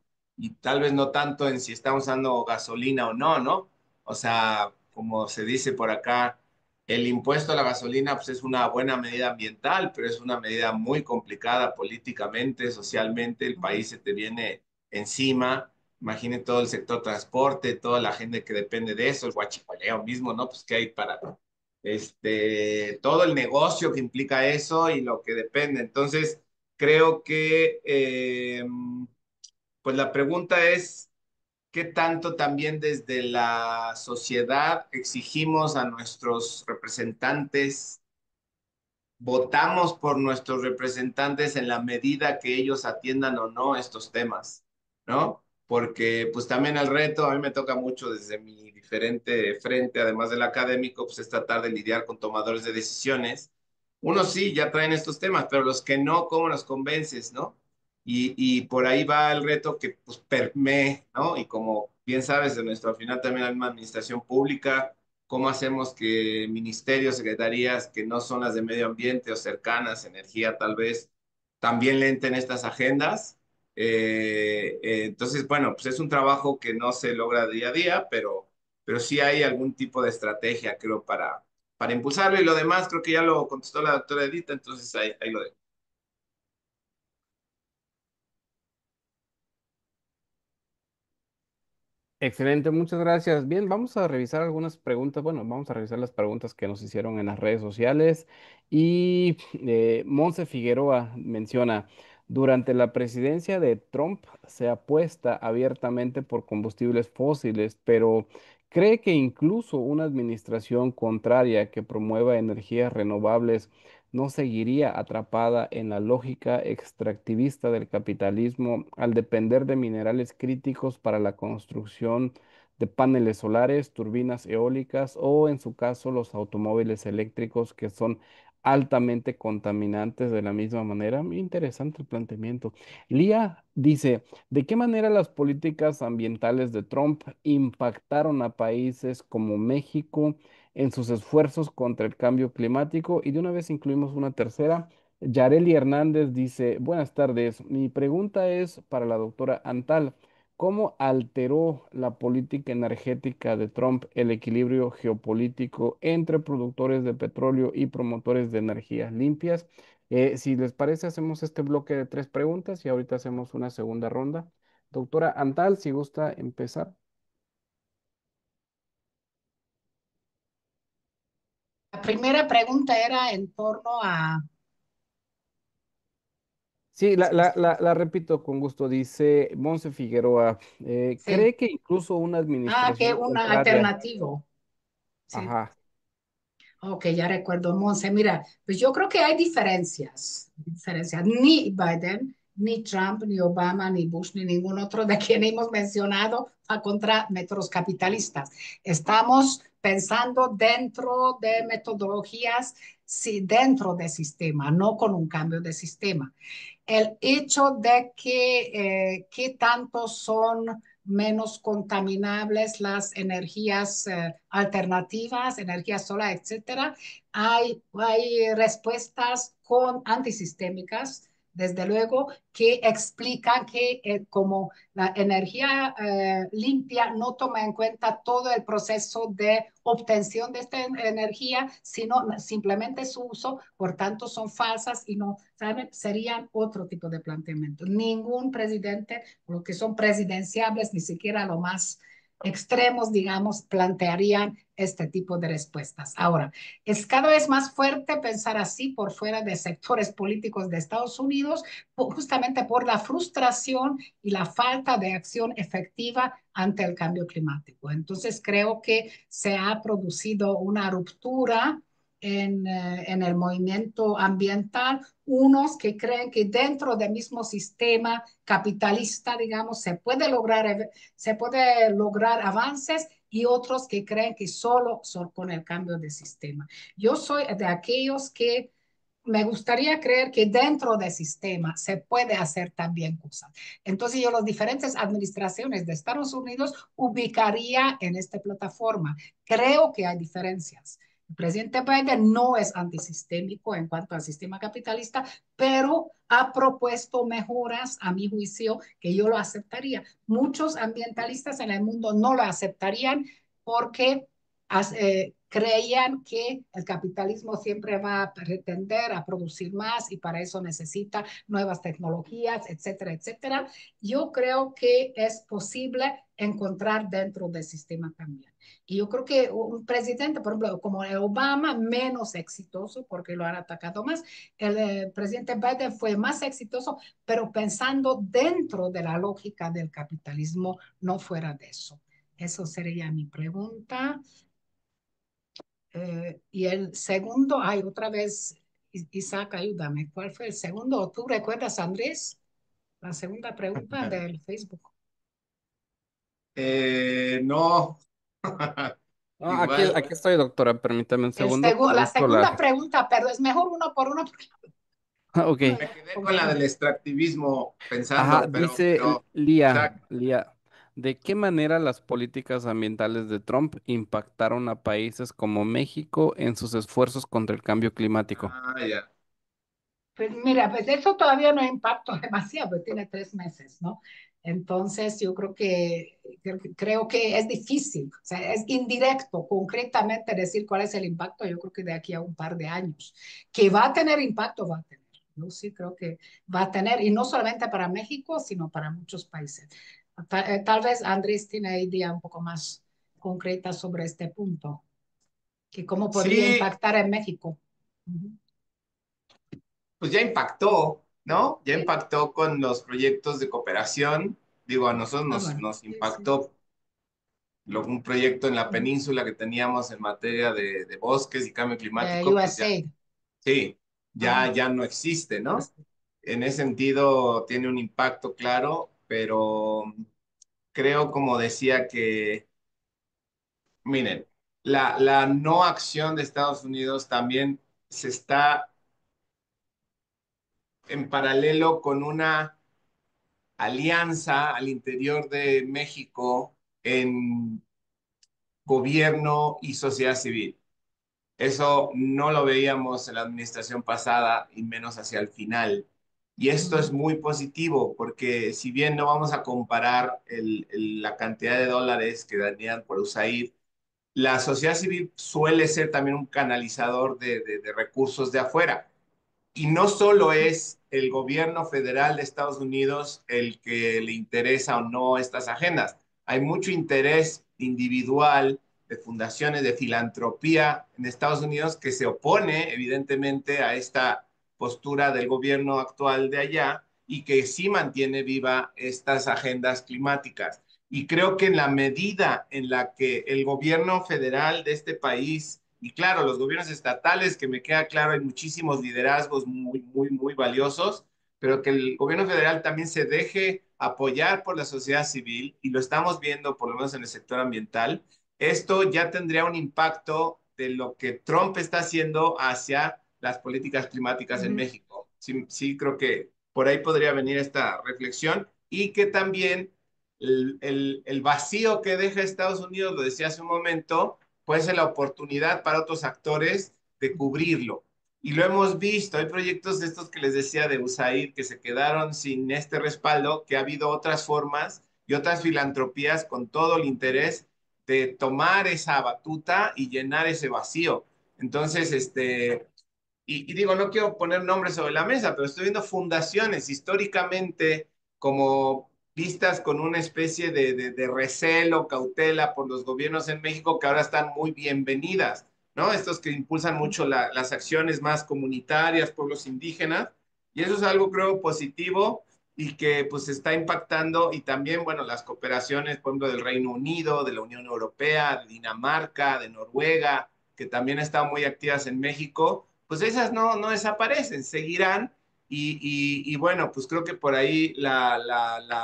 tal vez no tanto en si estamos usando gasolina o no, ¿no? O sea, como se dice por acá, el impuesto a la gasolina pues, es una buena medida ambiental, pero es una medida muy complicada políticamente, socialmente. El país se te viene encima. Imagine todo el sector transporte, toda la gente que depende de eso, el guachicoleo mismo, ¿no? Pues qué hay para todo el negocio que implica eso y lo que depende. Entonces, creo que pues la pregunta es qué tanto también desde la sociedad exigimos a nuestros representantes, votamos por nuestros representantes en la medida que ellos atiendan o no estos temas, ¿no? Porque pues también el reto, a mí me toca mucho desde mi diferente frente, además del académico, pues es tratar de lidiar con tomadores de decisiones. Unos sí, ya traen estos temas, pero los que no, ¿cómo los convences, no? y por ahí va el reto que pues permee, ¿no? Y como bien sabes, de nuestro al final también la misma administración pública, ¿cómo hacemos que ministerios, secretarías que no son las de medio ambiente o cercanas, energía tal vez, también le entren estas agendas? Entonces, bueno, pues es un trabajo que no se logra día a día, pero sí hay algún tipo de estrategia, creo, para impulsarlo. Y lo demás, creo que ya lo contestó la doctora Edith, entonces ahí lo dejo. Excelente, muchas gracias. Bien, vamos a revisar algunas preguntas. Bueno, vamos a revisar las preguntas que nos hicieron en las redes sociales. Y Monse Figueroa menciona, durante la presidencia de Trump se apuesta abiertamente por combustibles fósiles, pero ¿cree que incluso una administración contraria que promueva energías renovables no seguiría atrapada en la lógica extractivista del capitalismo al depender de minerales críticos para la construcción de paneles solares, turbinas eólicas o, en su caso, los automóviles eléctricos que son altamente contaminantes de la misma manera? Muy interesante el planteamiento. Lía dice, ¿de qué manera las políticas ambientales de Trump impactaron a países como México en sus esfuerzos contra el cambio climático? Y de una vez incluimos una tercera. Yareli Hernández dice, buenas tardes, mi pregunta es para la doctora Antal. ¿Cómo alteró la política energética de Trump el equilibrio geopolítico entre productores de petróleo y promotores de energías limpias? Si les parece, hacemos este bloque de tres preguntas y ahorita hacemos una segunda ronda. Doctora Antal, si gusta empezar. La primera pregunta era en torno a... Sí, la repito con gusto. Dice Monse Figueroa, Sí. ¿cree que incluso una Ah, que administración una contraria? alternativo. Sí. Ajá, Ok, ya recuerdo, Monse. Mira, pues yo creo que hay diferencias. Diferencias. Ni Biden, ni Trump, ni Obama, ni Bush, ni ningún otro de quien hemos mencionado a contra métodos capitalistas. Estamos pensando dentro de metodologías, sí, dentro del sistema, no con un cambio de sistema. El hecho de qué tanto son menos contaminables las energías alternativas, energía solar, etcétera. Hay respuestas con antisistémicas, desde luego, que explican que como la energía limpia no toma en cuenta todo el proceso de obtención de esta energía, sino simplemente su uso, por tanto son falsas y no, ¿saben? Serían otro tipo de planteamiento. Ningún presidente, lo que son presidenciables, ni siquiera lo más extremos, digamos, plantearían este tipo de respuestas. Ahora, es cada vez más fuerte pensar así por fuera de sectores políticos de Estados Unidos, justamente por la frustración y la falta de acción efectiva ante el cambio climático. Entonces, creo que se ha producido una ruptura en el movimiento ambiental, unos que creen que dentro del mismo sistema capitalista, digamos, se puede lograr avances y otros que creen que solo son con el cambio de sistema. Yo soy de aquellos que me gustaría creer que dentro del sistema se puede hacer también cosas. Entonces yo las diferentes administraciones de Estados Unidos ubicaría en esta plataforma. Creo que hay diferencias. El presidente Biden no es antisistémico en cuanto al sistema capitalista, pero ha propuesto mejoras, a mi juicio, que yo lo aceptaría. Muchos ambientalistas en el mundo no lo aceptarían porque creían que el capitalismo siempre va a pretender a producir más y para eso necesita nuevas tecnologías, etcétera, etcétera. Yo creo que es posible encontrar dentro del sistema también. Y yo creo que un presidente, por ejemplo, como Obama, menos exitoso porque lo han atacado más. El presidente Biden fue más exitoso, pero pensando dentro de la lógica del capitalismo, no fuera de eso. Eso sería mi pregunta. Y el segundo, ay, otra vez, Isaac, ayúdame. ¿Cuál fue el segundo? ¿Tú recuerdas, Andrés? La segunda pregunta del Facebook. No, ah, igual. aquí estoy, doctora. Permítame un segundo. La Busco segunda la. pregunta, pero es mejor uno por uno. Ok. Me quedé con la Concuerdo. del extractivismo Ajá, pensando, dice Lía, Isaac, Lía, ¿de qué manera las políticas ambientales de Trump impactaron a países como México en sus esfuerzos contra el cambio climático? ya. Pues mira, pues eso todavía no impactó demasiado, pues tiene 3 meses, ¿no? Entonces yo creo que es difícil, o sea, es indirecto, concretamente decir cuál es el impacto, yo creo que de aquí a un par de años, que va a tener impacto, va a tener. Yo sí creo que va a tener, y no solamente para México, sino para muchos países. Tal vez Andrés tiene idea un poco más concreta sobre este punto, que cómo podría Sí, impactar en México. Ujú. pues ya impactó, ¿no? Ya Sí. impactó con los proyectos de cooperación. Digo, a nosotros Ah, nos, bueno, nos sí, sí. impactó un proyecto en la Ujú. península que teníamos en materia de bosques y cambio climático, pues ya, USAID. sí, Ajá. ya no existe, ¿no? USAID. En ese sentido tiene un impacto claro, pero creo, como decía, que, miren, la no acción de Estados Unidos también se está en paralelo con una alianza al interior de México en gobierno y sociedad civil. Eso no lo veíamos en la administración pasada y menos hacia el final. Y esto es Ujú. muy positivo porque si bien no vamos a comparar la cantidad de dólares que darían por USAID, la sociedad civil suele ser también un canalizador de recursos de afuera. Y no solo es el gobierno federal de Estados Unidos el que le interesa o no estas agendas. Hay mucho interés individual de fundaciones de filantropía en Estados Unidos que se opone evidentemente a esta postura del gobierno actual de allá y que sí mantiene viva estas agendas climáticas. Y creo que en la medida en la que el gobierno federal de este país y claro, los gobiernos estatales, que me queda claro, hay muchísimos liderazgos muy, muy, muy valiosos, pero que el gobierno federal también se deje apoyar por la sociedad civil, y lo estamos viendo por lo menos en el sector ambiental, esto ya tendría un impacto de lo que Trump está haciendo hacia las políticas climáticas en Ujú. México. Sí, sí creo que por ahí podría venir esta reflexión y que también el vacío que deja Estados Unidos, lo decía hace un momento, puede ser la oportunidad para otros actores de cubrirlo. Y lo hemos visto, hay proyectos de estos que les decía de USAID que se quedaron sin este respaldo, que ha habido otras formas y otras filantropías con todo el interés de tomar esa batuta y llenar ese vacío. Entonces, y digo, no quiero poner nombres sobre la mesa, pero estoy viendo fundaciones históricamente como vistas con una especie de recelo, cautela por los gobiernos en México que ahora están muy bienvenidas, ¿no? Estos que impulsan mucho las acciones más comunitarias, pueblos indígenas, y eso es algo creo positivo y que pues está impactando y también, bueno, las cooperaciones, por ejemplo, del Reino Unido, de la Unión Europea, de Dinamarca, de Noruega, que también están muy activas en México, pues esas no desaparecen, seguirán y bueno, pues creo que por ahí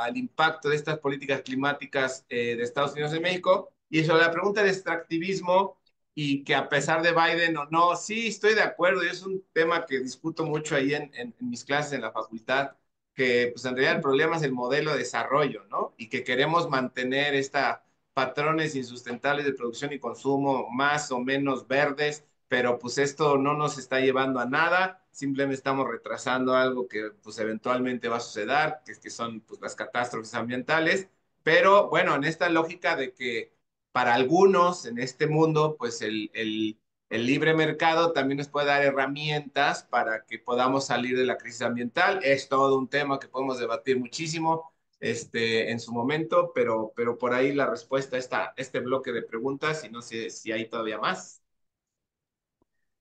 el impacto de estas políticas climáticas de Estados Unidos en México. Y sobre la pregunta del extractivismo y que a pesar de Biden o no, sí, estoy de acuerdo y es un tema que discuto mucho ahí en mis clases en la facultad, que pues en realidad el problema es el modelo de desarrollo, ¿no? Y que queremos mantener esta patrones insustentables de producción y consumo más o menos verdes, pero pues esto no nos está llevando a nada, simplemente estamos retrasando algo que pues eventualmente va a suceder, que son pues las catástrofes ambientales, pero bueno, en esta lógica de que para algunos en este mundo pues el libre mercado también nos puede dar herramientas para que podamos salir de la crisis ambiental. Es todo un tema que podemos debatir muchísimo en su momento, pero por ahí la respuesta está este bloque de preguntas y no sé si hay todavía más.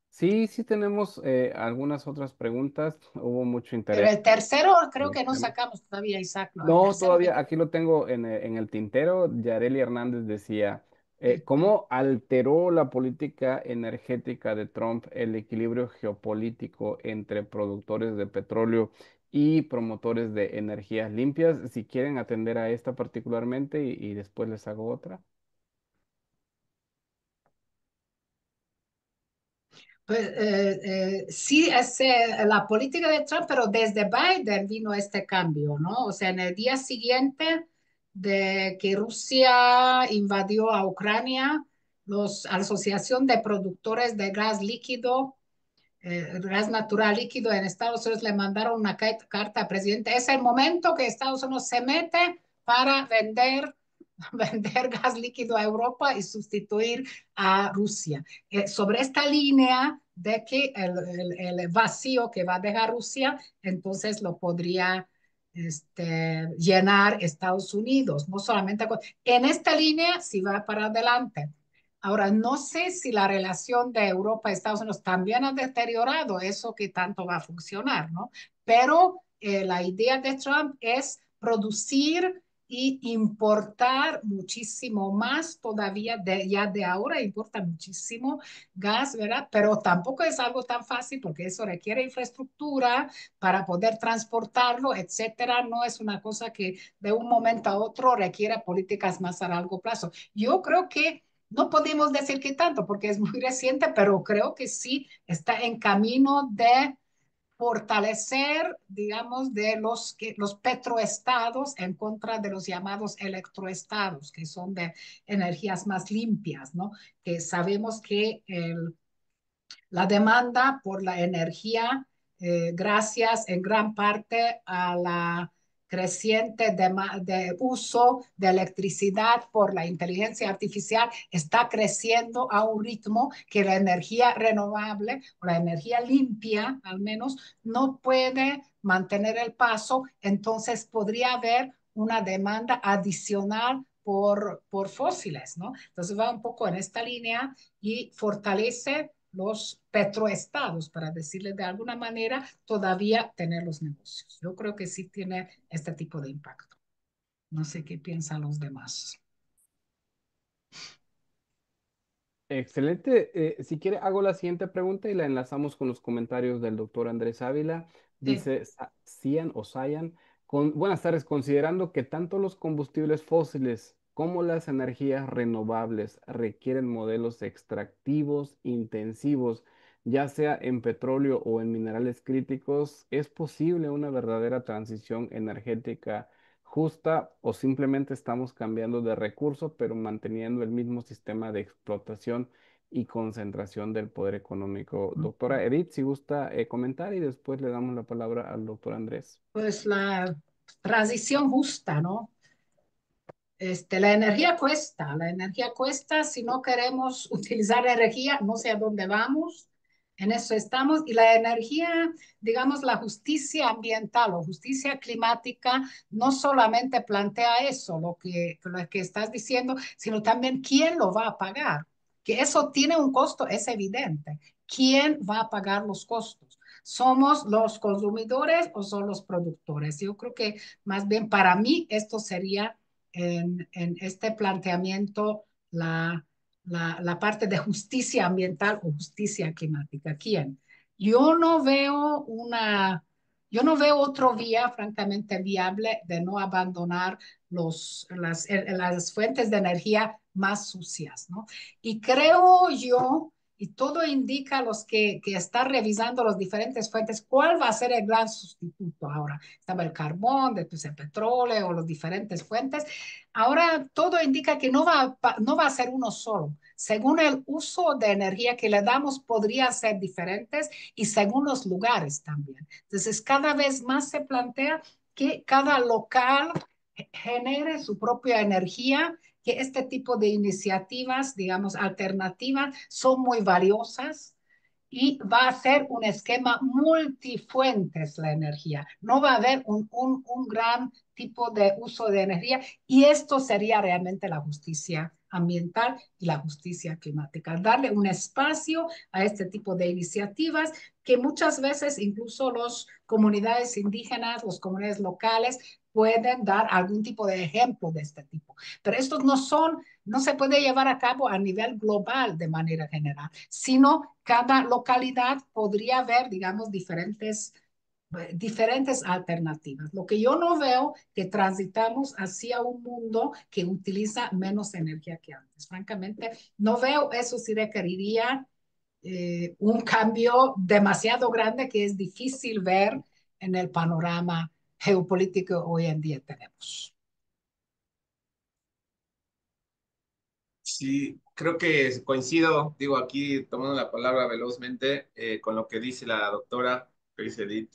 Sí, sí tenemos algunas otras preguntas. Hubo mucho Pero interés el tercero en creo este que no tema. sacamos todavía, Isaac. No, el No, tercero todavía que... aquí lo tengo en el tintero. Yareli Hernández decía, Sí. ¿cómo alteró la política energética de Trump el equilibrio geopolítico entre productores de petróleo y promotores de energías limpias? Si quieren atender a esta particularmente y después les hago otra. Pues, sí, es la política de Trump, pero desde Biden vino este cambio, ¿no? O sea, en el día siguiente de que Rusia invadió a Ucrania, la Asociación de Productores de Gas Líquido, gas natural líquido en Estados Unidos le mandaron una carta al presidente. Es el momento que Estados Unidos se mete para vender vender gas líquido a Europa y sustituir a Rusia. Sobre esta línea de que el vacío que va a dejar Rusia, entonces lo podría llenar Estados Unidos, no solamente en esta línea si va para adelante. Ahora, no sé si la relación de Europa y Estados Unidos también ha deteriorado eso que tanto va a funcionar, ¿no? Pero la idea de Trump es producir y importar muchísimo más todavía, ya de ahora importa muchísimo gas, ¿verdad? Pero tampoco es algo tan fácil porque eso requiere infraestructura para poder transportarlo, etcétera. No es una cosa que de un momento a otro requiere políticas más a largo plazo. Yo creo que no podemos decir que tanto porque es muy reciente, pero creo que sí está en camino de fortalecer, digamos, de los petroestados en contra de los llamados electroestados, que son de energías más limpias, ¿no? Que sabemos que la demanda por la energía, gracias en gran parte a la creciente de uso de electricidad por la inteligencia artificial, está creciendo a un ritmo que la energía renovable o la energía limpia, al menos, no puede mantener el paso. Entonces podría haber una demanda adicional por fósiles, ¿no? Entonces va un poco en esta línea y fortalece los petroestados, para decirle de alguna manera, todavía tener los negocios. Yo creo que sí tiene este tipo de impacto. No sé qué piensan los demás. Excelente. Si quiere, hago la siguiente pregunta y la enlazamos con los comentarios del doctor Andrés Ávila. Sí. Dice Cian o Sayan, buenas tardes, considerando que tanto los combustibles fósiles como las energías renovables requieren modelos extractivos intensivos, ya sea en petróleo o en minerales críticos, ¿es posible una verdadera transición energética justa o simplemente estamos cambiando de recurso, pero manteniendo el mismo sistema de explotación y concentración del poder económico? Doctora Edith, si gusta comentar y después le damos la palabra al doctor Andrés. Pues la transición justa, ¿no? La energía cuesta, si no queremos utilizar energía, no sé a dónde vamos, en eso estamos, y la energía, digamos, la justicia ambiental o justicia climática, no solamente plantea eso, lo que estás diciendo, sino también quién lo va a pagar, que eso tiene un costo, es evidente. ¿Quién va a pagar los costos? ¿Somos los consumidores o son los productores? Yo creo que más bien para mí esto sería en este planteamiento la parte de justicia ambiental o justicia climática. ¿Quién? Yo no veo una, yo no veo otro vía francamente viable de no abandonar las fuentes de energía más sucias, ¿no? Y creo yo, y todo indica a los que están revisando las diferentes fuentes, cuál va a ser el gran sustituto ahora. Estaba el carbón, después el petróleo o las diferentes fuentes. Ahora todo indica que no va a ser uno solo. Según el uso de energía que le damos, podría ser diferentes y según los lugares también. Entonces, cada vez más se plantea que cada local genere su propia energía, que este tipo de iniciativas, digamos, alternativas, son muy valiosas y va a ser un esquema multifuentes la energía. No va a haber un gran tipo de uso de energía y esto sería realmente la justicia ambiental y la justicia climática. Darle un espacio a este tipo de iniciativas que muchas veces incluso las comunidades indígenas, las comunidades locales pueden dar algún tipo de ejemplo de este tipo. Pero estos no se puede llevar a cabo a nivel global de manera general, sino cada localidad podría haber, digamos, diferentes alternativas. Lo que yo no veo que transitamos hacia un mundo que utiliza menos energía que antes. Francamente, no veo eso si requeriría un cambio demasiado grande que es difícil ver en el panorama geopolítico hoy en día tenemos. Sí, creo que coincido, digo aquí tomando la palabra velozmente, con lo que dice la doctora, que dice Edith.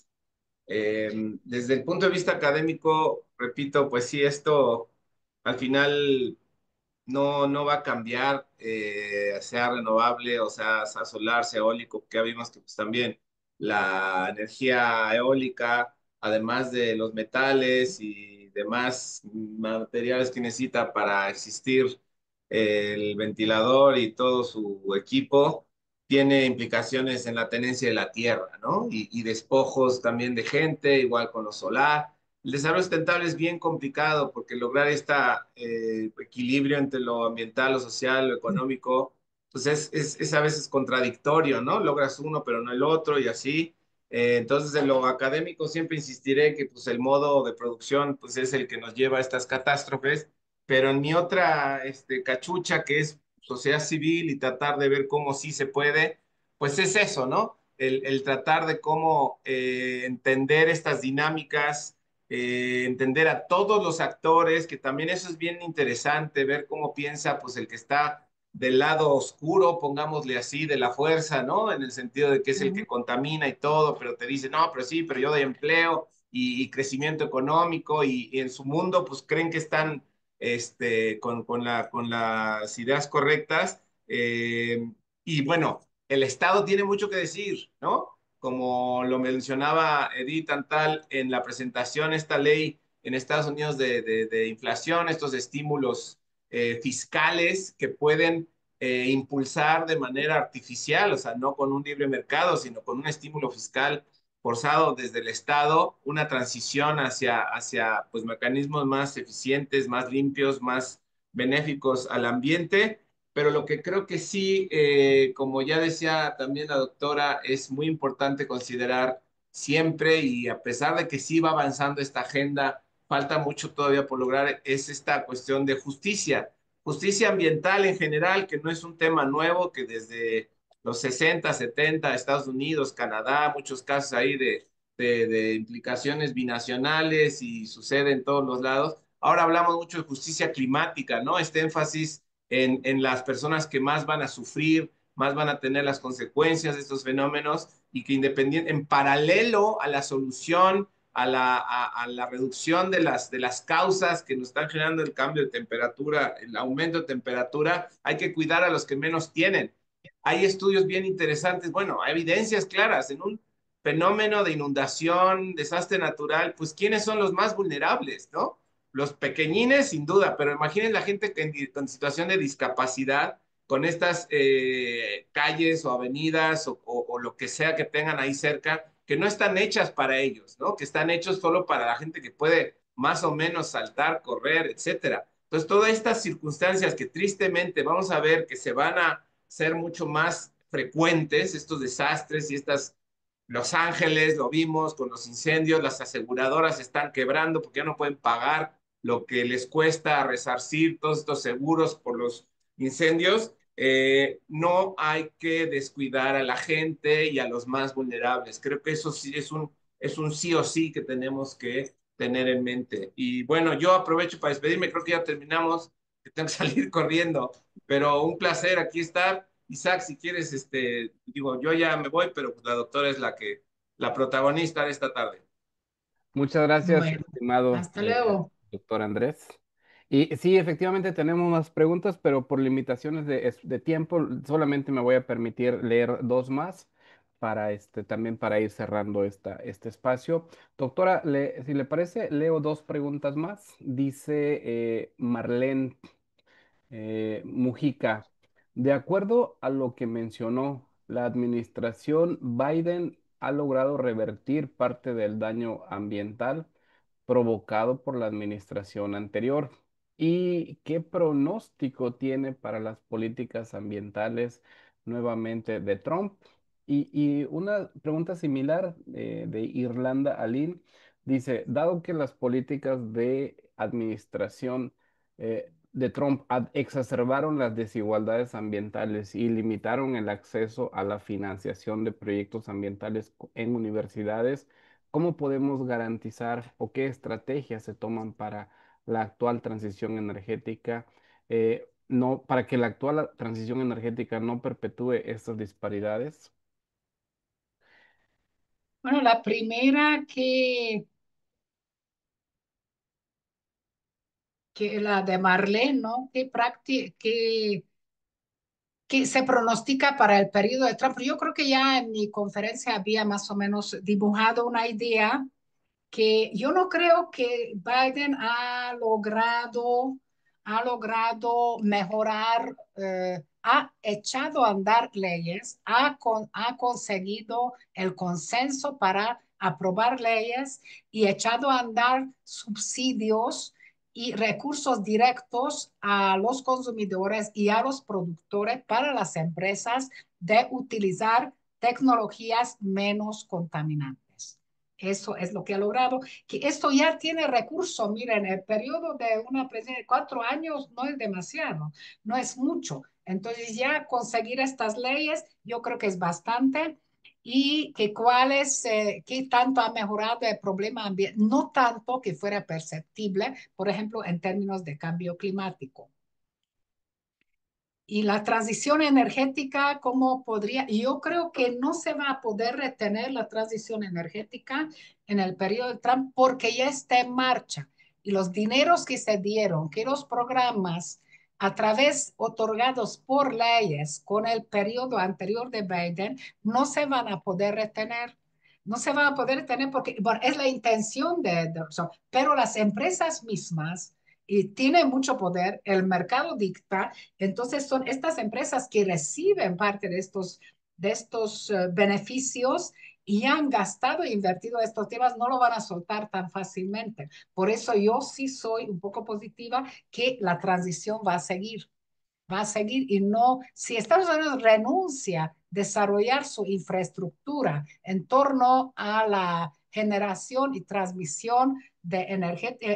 Desde el punto de vista académico, repito, pues sí, esto al final no va a cambiar, sea renovable o sea solar, sea eólico, porque ya vimos que pues también la energía eólica, además de los metales y demás materiales que necesita para existir el ventilador y todo su equipo, tiene implicaciones en la tenencia de la tierra, ¿no? Y despojos también de gente, igual con lo solar. El desarrollo sustentable es bien complicado porque lograr este equilibrio entre lo ambiental, lo social, lo económico, pues es a veces contradictorio, ¿no? Logras uno, pero no el otro y así. Entonces, en lo académico siempre insistiré que pues, el modo de producción pues, es el que nos lleva a estas catástrofes, pero en mi otra cachucha, que es sociedad civil y tratar de ver cómo sí se puede, pues es eso, ¿no? El tratar de cómo entender estas dinámicas, entender a todos los actores, que también eso es bien interesante, ver cómo piensa pues el que está del lado oscuro, pongámosle así, de la fuerza, ¿no? En el sentido de que es el que Ujú. contamina y todo, pero te dice, no, pero sí, pero yo doy empleo y crecimiento económico y en su mundo pues creen que están con las ideas correctas. Y bueno, el Estado tiene mucho que decir, ¿no? Como lo mencionaba Edith Antal en la presentación, esta ley en Estados Unidos de inflación, estos estímulos fiscales que pueden impulsar de manera artificial, o sea, no con un libre mercado, sino con un estímulo fiscal forzado desde el Estado, una transición hacia pues, mecanismos más eficientes, más limpios, más benéficos al ambiente. Pero lo que creo que sí, como ya decía también la doctora, es muy importante considerar siempre, y a pesar de que sí va avanzando esta agenda, falta mucho todavía por lograr, es esta cuestión de justicia. Justicia ambiental en general, que no es un tema nuevo, que desde los 60, 70, Estados Unidos, Canadá, muchos casos ahí de implicaciones binacionales y sucede en todos los lados. Ahora hablamos mucho de justicia climática, ¿no? Este énfasis en las personas que más van a sufrir, más van a tener las consecuencias de estos fenómenos y que independiente, en paralelo a la solución, a la reducción de las causas que nos están generando el cambio de temperatura, el aumento de temperatura, hay que cuidar a los que menos tienen. Hay estudios bien interesantes, bueno, hay evidencias claras en un fenómeno de inundación, desastre natural, pues ¿quiénes son los más vulnerables, no? Los pequeñines, sin duda, pero imaginen la gente que en situación de discapacidad, con estas calles o avenidas o lo que sea que tengan ahí cerca, que no están hechas para ellos, ¿no? Que están hechos solo para la gente que puede más o menos saltar, correr, etcétera. Entonces, todas estas circunstancias que tristemente vamos a ver que se van a ser mucho más frecuentes, estos desastres y estas los Ángeles, lo vimos con los incendios, las aseguradoras están quebrando porque ya no pueden pagar lo que les cuesta resarcir todos estos seguros por los incendios. No hay que descuidar a la gente y a los más vulnerables. Creo que eso sí es un sí o sí que tenemos que tener en mente. Y bueno, yo aprovecho para despedirme, creo que ya terminamos, que tengo que salir corriendo, pero un placer aquí estar. Isaac, si quieres, digo, yo ya me voy, pero pues la doctora es la protagonista de esta tarde. Muchas gracias, Bueno, estimado hasta luego. doctor Andrés. Y sí, efectivamente tenemos más preguntas, pero por limitaciones de tiempo, solamente me voy a permitir leer dos más para también para ir cerrando este espacio. Doctora, si le parece, leo dos preguntas más. Dice Marlene Mujica, de acuerdo a lo que mencionó, la administración Biden ha logrado revertir parte del daño ambiental provocado por la administración anterior. ¿Y qué pronóstico tiene para las políticas ambientales nuevamente de Trump? Y una pregunta similar de Irlanda Aline dice, dado que las políticas de administración de Trump exacerbaron las desigualdades ambientales y limitaron el acceso a la financiación de proyectos ambientales en universidades, ¿cómo podemos garantizar o qué estrategias se toman para la actual transición energética, no, para que la actual transición energética no perpetúe estas disparidades? Bueno, la primera que la de Marlene, ¿no? Que se pronostica para el periodo de Trump. Yo creo que ya en mi conferencia había más o menos dibujado una idea que yo no creo que Biden ha logrado mejorar, ha echado a andar leyes, ha conseguido el consenso para aprobar leyes y echado a andar subsidios y recursos directos a los consumidores y a los productores para las empresas de utilizar tecnologías menos contaminantes. Eso es lo que ha logrado, que esto ya tiene recurso. Miren, el periodo de una presidencia de 4 años no es demasiado, no es mucho. Entonces ya conseguir estas leyes yo creo que es bastante y que qué tanto ha mejorado el problema ambiental, no tanto que fuera perceptible, por ejemplo, en términos de cambio climático. Y la transición energética, ¿cómo podría? Yo creo que no se va a poder retener la transición energética en el periodo de Trump porque ya está en marcha. Y los dineros que se dieron, que los programas a través otorgados por leyes con el periodo anterior de Biden, no se van a poder retener. No se van a poder retener porque bueno, es la intención pero las empresas mismas y tienen mucho poder, el mercado dicta, entonces son estas empresas que reciben parte de estos beneficios y han gastado e invertido estos temas, no lo van a soltar tan fácilmente. Por eso yo sí soy un poco positiva que la transición va a seguir y no, si Estados Unidos renuncia a desarrollar su infraestructura en torno a la generación y transmisión de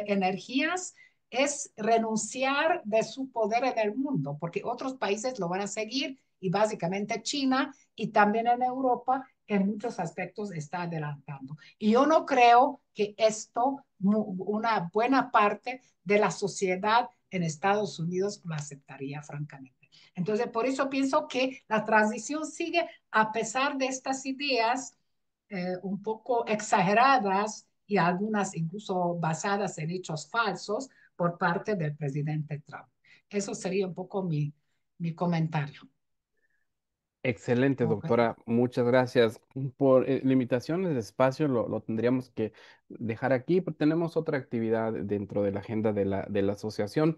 energías, es renunciar de su poder en el mundo, porque otros países lo van a seguir y básicamente China y también en Europa en muchos aspectos está adelantando. Y yo no creo que esto, una buena parte de la sociedad en Estados Unidos lo aceptaría francamente. Entonces, por eso pienso que la transición sigue a pesar de estas ideas un poco exageradas y algunas incluso basadas en hechos falsos por parte del presidente Trump. Eso sería un poco mi comentario. Excelente, Ok. doctora. Muchas gracias. Por limitaciones de espacio lo tendríamos que dejar aquí, pero tenemos otra actividad dentro de la agenda de la asociación.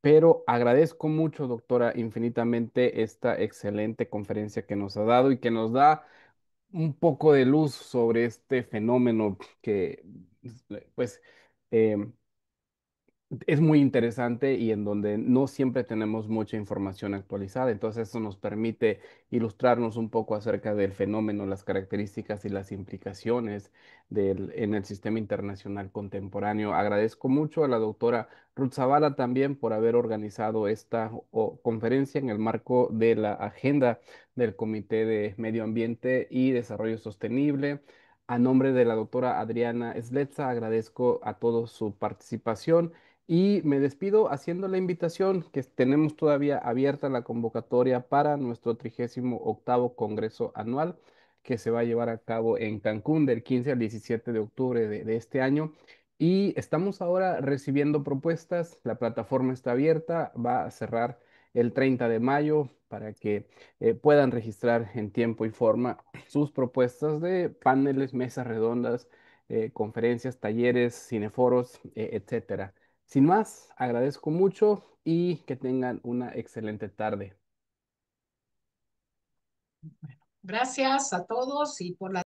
Pero agradezco mucho, doctora, infinitamente esta excelente conferencia que nos ha dado y que nos da un poco de luz sobre este fenómeno que, pues, em, es muy interesante y en donde no siempre tenemos mucha información actualizada. Entonces eso nos permite ilustrarnos un poco acerca del fenómeno, las características y las implicaciones en el sistema internacional contemporáneo. Agradezco mucho a la doctora Ruth Zavala también por haber organizado esta conferencia en el marco de la agenda del Comité de Medio Ambiente y Desarrollo Sostenible. A nombre de la doctora Adriana Sletza, agradezco a todos su participación y me despido haciendo la invitación que tenemos todavía abierta la convocatoria para nuestro 38º Congreso Anual que se va a llevar a cabo en Cancún del 15 al 17 de octubre de este año. Y estamos ahora recibiendo propuestas. La plataforma está abierta, va a cerrar el 30 de mayo para que puedan registrar en tiempo y forma sus propuestas de paneles, mesas redondas, conferencias, talleres, cineforos, etcétera. Sin más, agradezco mucho y que tengan una excelente tarde. Gracias a todos y por la